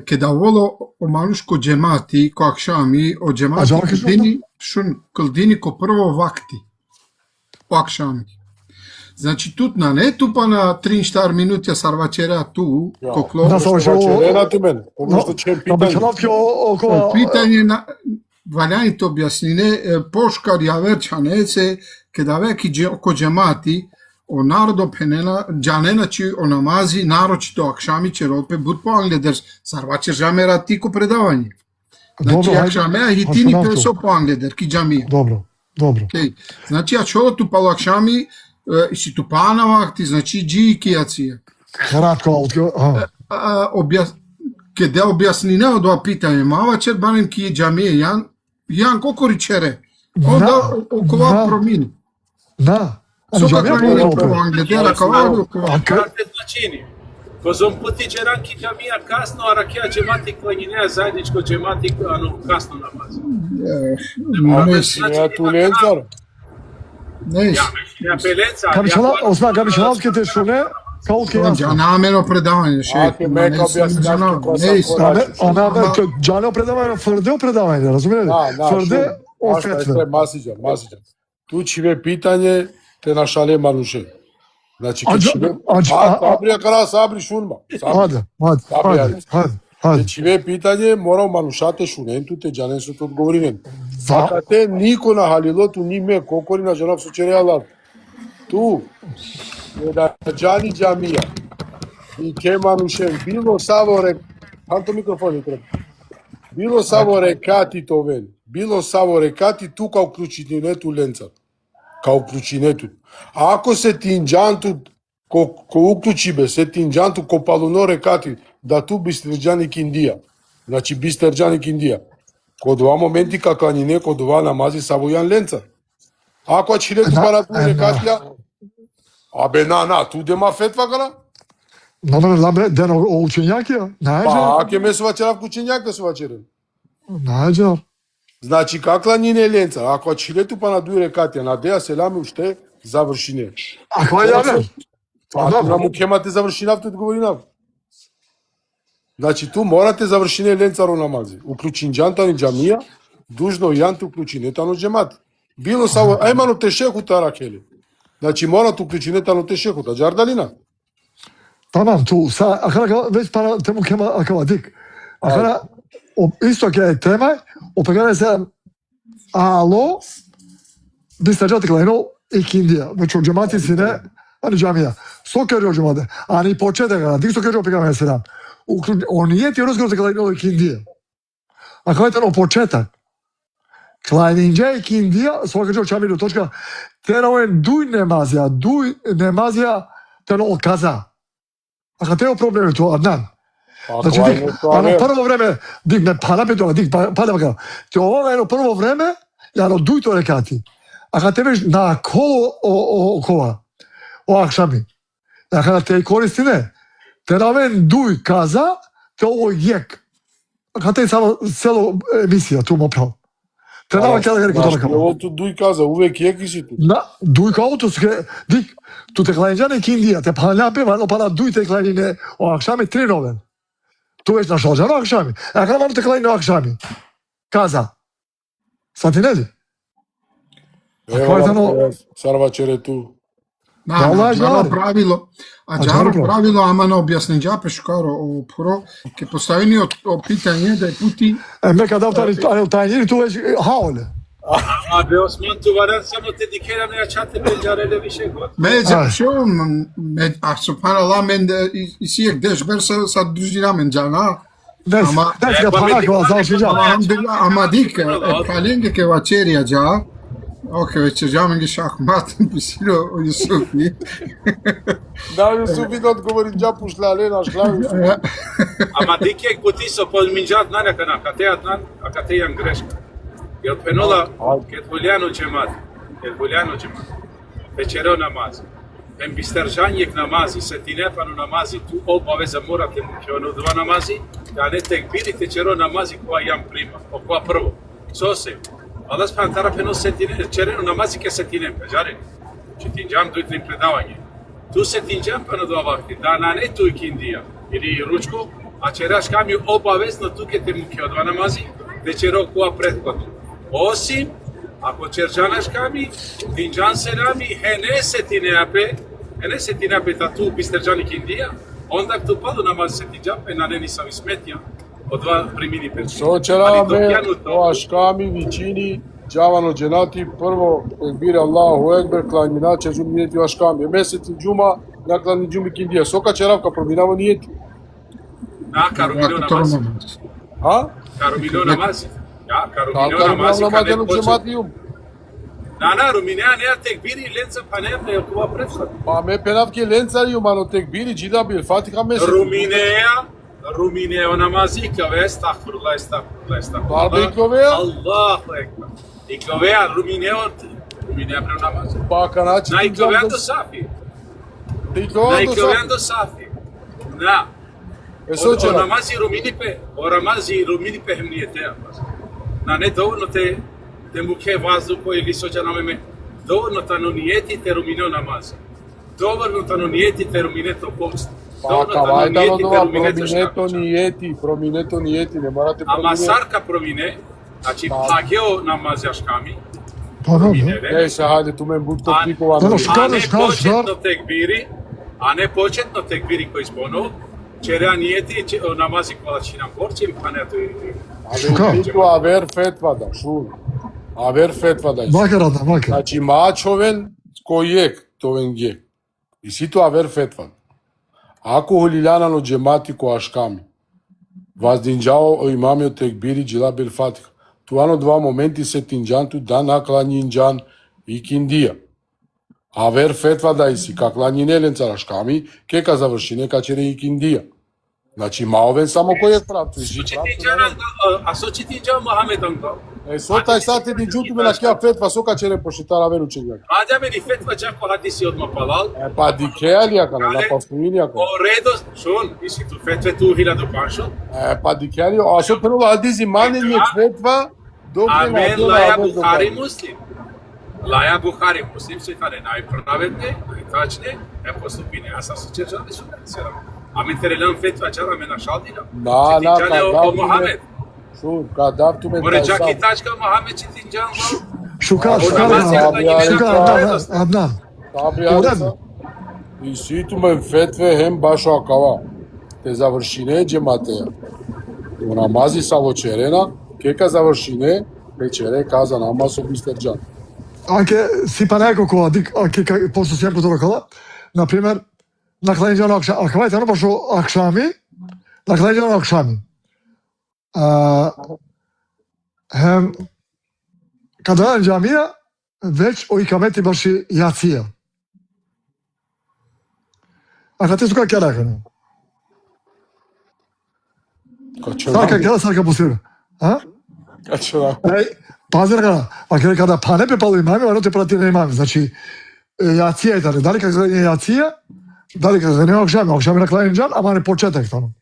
ke davolo o manuško džemati, ko akšami, o džemati këldini, šun këldini ko prvo vakti, o akšami. Znači тут на не тупа на 3-4 минути сарвачера ту, кокло. Да, Čerena ti men, ono što će pitanje. Питање на валяјте објаснине, пошкар јавер чанеце, ке давеки ко džemati, o narodo penena, džanena či o namazi, naročito akšami čerope, bud po Angleders, sarvače žamera ti ko predavanje. Znači, akšamea hitini peso po Angleder, ki džamija. Dobro. Znači, ja čolo tu palo akšami, si tu panavakti, znači, dži kijacija. Кратко, Кеде објаснине од ова питање, мава чер барем ки džamije, Јан кокори чере, онда окова промини. Да. Сока крајне по Англедера, као Карте значини. Козом пути черанки џамија касно, а ракија džemati кланинеа заедничко džemati касно намази. Uključinea tu lencar. Не, Осман Габишаловски те шуне, колку јас. намено предавање, шейх. Meka objasnjački koja sam korači. Џано предавање, фрде предавање, разумете? Фрде о фетве. Masiđa. Tu čive pitanje te na šale manuše. Znači, sabrija kada sabri šunma. Te čive pitanje mora manušate šunentu te džanen su to odgovorinen. Aka te niko na halilotu ni me kokori na džanab su čere Allah. Tu je da džani džamija i ke manušen bilo savore, kanto mikrofon je treba, bilo savore kati to ven, bilo savore kati tu kao ključinetu lenca. Kao ključinetu. A ako se tinđantu ko uključi be, se tinđantu ko palunore kati, da tu bisterđani kindija. Znači bisterđani kindija. Kod dva momenti kakva ni neko dva namazi savojan lenca. Ako će tu paratune katija, abe tu dema fetva kala? Номер ламбре ден учењаки, најде. Pa, ake me svačera kućenjak da svačeren. Најде. Znači, kakla ni ne lenca, ako će tu pa na duje katija, na deja selami ušte, završine. Ако ја Ako nam ukemate završinav, tu odgovorinav. Znači, tu morate završine lencaru namazi. Uključin džantani džamija, dužno jantu uključin etano džemat. Bilo samo, ajmano te šehu tarakeli. Значи мора ту кличинета но те шехота, Джардалина. Tamam tu sa akara već para temu kema akavadik. Akara o isto ke tema o pegare se alo bistajati kleno ikindija. Već o džemati sine ani džamija. Sokeri o džemate. Ani početak ga. Dik sokeri o pegare se da. On nije ti razgovor za kleno ikindija. A kao je to početak. Klajninja ikindija sokeri o čamiru točka. Terawen duj nemazija teno kaza. A kad teo problem je to, Adnan. Znači, prvo vreme, ne palame toga, palame ga. Te ovo je prvo vreme, duj to rekati. A kad te već na kolo o akšami, a kada te koristi ne, te raven duj kaza, te ovo jek. A kad te je samo celo emisija, tu mo pravo. Te raven kada ga rekao tome kao. Ovo tu duj kaza, uvek jek i si tu. Duj kao tu, tu te klajnjane kindija, te paljape, no pa duj te klajnjine o akšami trinoven. Tu već našao žano akšami. A kada malo te klajnjine o akšami? Kaza. Satineli? Evo, Sarvačer je tu. Джаро правило, ама на објаснења пешкаро о про ке поставени питање да е пути. Мека да тајни ту веќе хаоле. А бе Осман ту варан само те дикерам ја чате пенџареле више год. А субханаллах мен исиек деш бер са дружина мен џана. Ама дик каленге ке вачерија џа. Ok, već žao mi šahmat, pisilo o Jusufi. Da, Jusufi da odgovori džapu šlale, naš glavi. Ама дикек потисо под минџат најака на катејат нан, а катејан грешка. Јер пенола кет Хулијано џемат, вечеро намаз. Ем бистержањек намази, сетинепано намази, ту обавеза морате му ке оно два намази, да не текбирите черо намази која јам прима, која прво. Сосе. Allah subhanahu wa ta'ala peno čereno namazi ke setinem, žare. Četinđam do tri predavanje. Tu setinđam peno dva vakti, da na ne tu ikindija ili ručku, a čeraš kam je obavezno tu ke te muke od dva namazi, večero koja prethodno. Osim, ako čerđanaš kami, tinđan se nami, hene setinape ta tu pisterđan ikindija, onda tu padu namaz setinđam, na ne nisam ismetija. Od dva primini pečki. Sočerame, o aškami, vičini, džavano dženati, prvo, ekbir Allahu ekber, klanjina, čežu nijeti o aškami. Meseci džuma, naklani džumi kindija. Soka čeravka, prominamo nijeti. Na, karumino namazi. Ha? Karumino namazi. Ja, karumino namazi, kane počet. Na, ruminea nea tekbiri, lenca panerna, je kova predstav. Pa me penavke lencari, mano tekbiri, džida bil fatiha meseci. Ruminea namazi, ikove, estağfurullah. Barbe ikove? Allahu ekber. Ikove, ruminea pre namazi. Pa kanači. Na ikove ando safi. Na. O namazi rumini pe hemnijetea. Na ne dovoljno te muke vazduho ili sođa na meme. Dovoljno tano nijetite rumineo namazi. Dovoljno tano nijetite rumineto post. Pa kavajda nova, promineto nijeti, ne morate promine. Ama sarka promine, znači pageo namaz jaškami, Ej, se hajde, tu men budu to klikovano. A ne početno tekbiri koji spono, čera nijeti namazi kolačinam borčim, pa ne to i... Aver fetvada, šul. Aver fetvada. Znači, mačoven koji je, toven je. I si to aver fetvad. Ako Hulilana no džemati ko aškami, vazdinđao o imamio tekbiri džila bil fatiha. Tu ano dva momenti se tinđantu da naklanjinđan i kindija. Aver fetva da isi, ka klanjine lenca aškami, keka završine ka čere i kindija. Znači, maoven samo koji je pravtu. A so će tinđao Mohamedan kao? Sotaj sad ti džutu me na kja fetva, soka čere pošitara veru čeljaka. Ađa meni fetva čako hadisi odmah palal. Pa dikealija kana, na pastuinija kana. O redo, šun, isi tu fetve tu 1000 panšo. Pa dikealija, a so prvo hadisi manenje fetva, a men laja Buhari muslim. Laja Buhari muslim su i tane najpravedne, najtačne, postupine. Ja sam se čeđali su ne a men terelan fetva čara me na šaldina. Četinđane o Mohamed. More čak i tačka Mohamed Četinđan. Šukar, Adnan. Sabri U Arisa. redu. I svi men fetve hem baš akava. Te završine džemateja. U namazi saločerena, keka završine, pečere kaza namaz od Mr. Can. Anche si pa неколку, anche posso sempre toccare, na primer, na klanjano akşam, akvajte ono baš akşami, na klanjano akşami. Hem, kada odem džamija, već o ikameti baš i jacija. A kad ti su kako ja rekao? Sarka kada, sarka posira. A? Kaçıran. Pazi na kada pa ne pripalo imami, ono te prati na imami. Znači, jacija je tada. Da li kada je jacija, da li kada ne akşami na klanjen džan, ama ne početak tamo.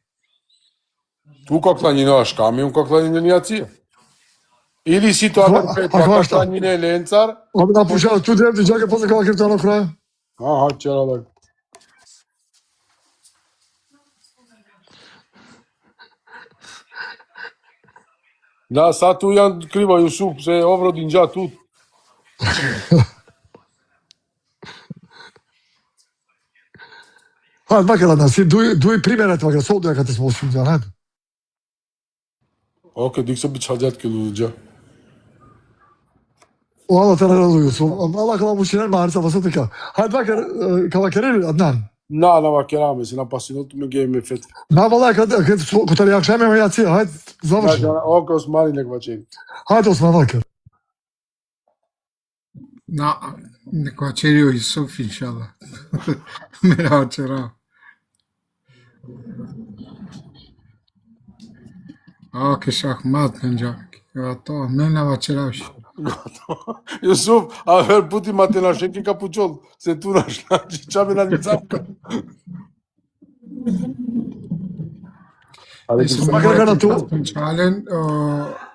Tu kaklanjine aškami, u kaklanjine jacija. Ili si to kaklanjine lencar, Abi napušao tu djevdi, čakaj posle kada kripta ono kraja. aha, čaralak. Da, sad tu jedan kriva Jusuf, se ovrodin dža tu. Hajde, makar da si duj primjere toga, soldu ja kad te smo osviđali, hajde. Ok, dik se bi čađat kilu dža. Allah te razumiju su. Allah kada mu šinen marca, pa sad така. Hajde, makar, kada kereli, Adnan. Na, vakera se na pasinotu me gej me fet. Na, vallahi, kad su kutali akşam ima jacija, hajde, završi. Ok, Osmani nek vačin. Hajde, Osman, makar. Na, neko večerio Jusuf, inšallah. Mera večera. Ok, šahmat, Benjavik. To, mena večeravši. Jusuf, a ver puti mate na šenki kapučol, se tu našla, čabe na nicapka. Makar kada tu. Penčalen,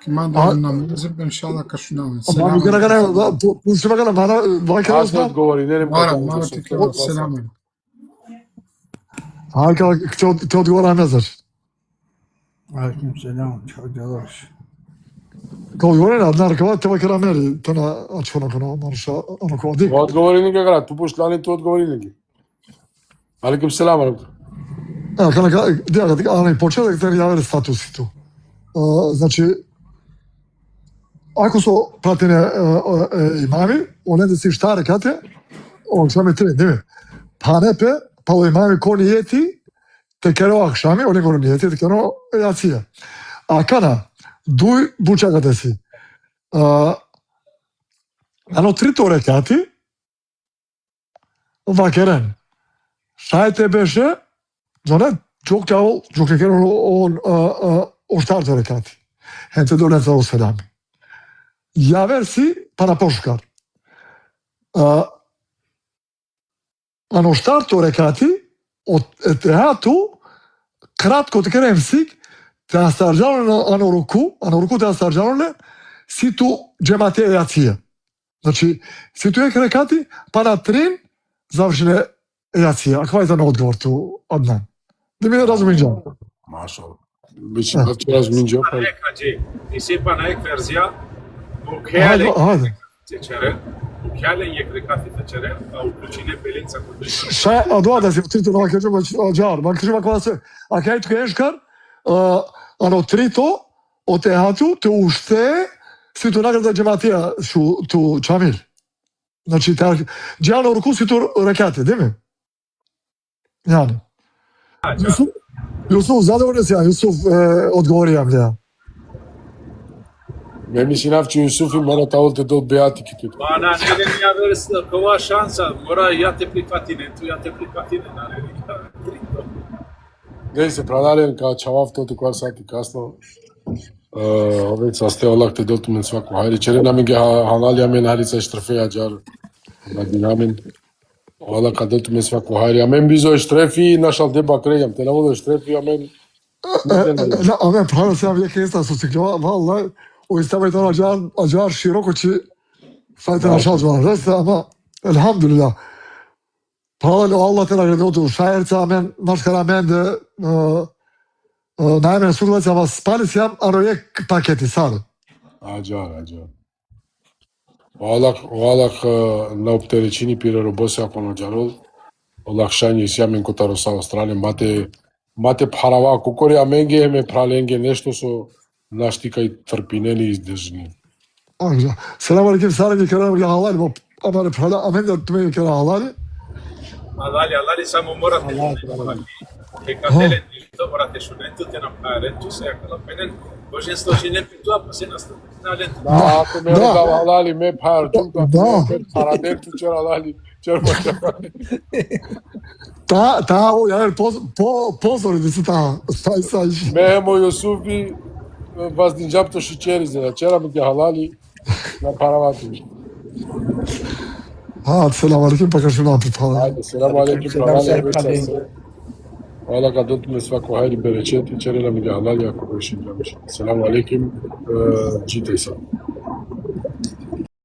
kima da namazim, inšallah, kašunavam. Abi kada kada, tu se makar mara, makar Аз Osman. odgovori, ne Mara ti kao, selam. Hajde, kada te odgovara mezar. Aleyküm selam. Çok yavaş. Kao odgovore na Adnan, kada te makar meri, to na açfona kana, marša, ono kao dik. Odgovori neke grad, tu pošlani tu odgovori neke. Alekum selam, alekum. Evo, kada ali početak te javere statusi tu. Znači, ako su pratene imami, one da si šta rekate, on šame tri, nije. Panepe, palo imami ko nijeti, te kero akşami, one ko nijeti, te kero jacija. A kana, duj bučaka te si. Ano trito rekati, vakeren. Şayete beşe, zona çok çavul, çok teker o starto rekati. Hente donen sa o selami. Javersi para poškar. Ano starto rekati, od teatu, kratko te kerem sik, te astarđano ano ruku te astarđano si tu džemate jacija. Znači, si tu rekati, pa na trin završene jacija. A kva je za odgovor tu, Adnan? Da mi razumim džan. Mašal. Biće da će razminđa. Nekađe, i sipa na ek verzija, Hajde, hajde. Tečere, ukjalen je krekati tečere, a uključine pelenca kod Šta, a doa da si trito na kažem džar, ma kažem ako se, a kaj tu keškar, ano trito, o teatu, te ušte, si tu nagrada džematija tu čamil. Znači, džano ruku si tu rekate, değil mi? Yani. Yusuf, zadovoljno si ja, Yusuf odgovorijam ja. Ne mislim navči Jusuf i mora ta olte do beatiki tu. Pa na nedenja vrsta, kova šansa, mora ja te prihvatine, tu ja te prihvatine, na nedenja trito. Gdje se pradalen kao čavav to kvar sati kasno. Ove saste olak te dotu men svako. Hajde, čere namin ge hanalja men harica štrefeja džar. Nadi namin. Ola kad dotu men svako. Hajde, amen bizo štrefi, našal deba krejam. Te navodo štrefi, amen. Amen, pravno se ja vijek insta su ciklova, vallahi, o istavajte ono acar široko či sajte našal džar. Reste, ama, elhamdülillah. Pravno Allah te nagrade odu šajerca, amen, naškar amen de, najmen sugleca vas spali si jam, ano je paketi sad. Acar. Оалак на оптеречини пире робосе ако наџарол, олакшање сјамен котароса Австралија, мате парава кукори аменге еме праленге нешто со наштика и трпинени издржни. Güzel. Selamünaleyküm. Sarıcı kerem halal bu. Ama para amen de tüme kerem halal. Alali samo morate che cadele dritto, morate su netto, te non fare, tu sei a quella pena, hoje estou gine pe tu, apoi se nastă, na lento. Da, ako me da halali me par, junta, para dentro cer halali, cer mačakani. Ta o yani pozor edisi ta. Say. Memo Yusufi, vas din japto și cerizne, cera mi halali, na paravatu. Ha, selamünaleyküm. Bakın şunu apı falan. Ajde, selamu alaikum, halali, Hvala ga dotume svako hajri berečeti, čerila mi ga halali ako rešim. Selamu alaikum, čitaj sam.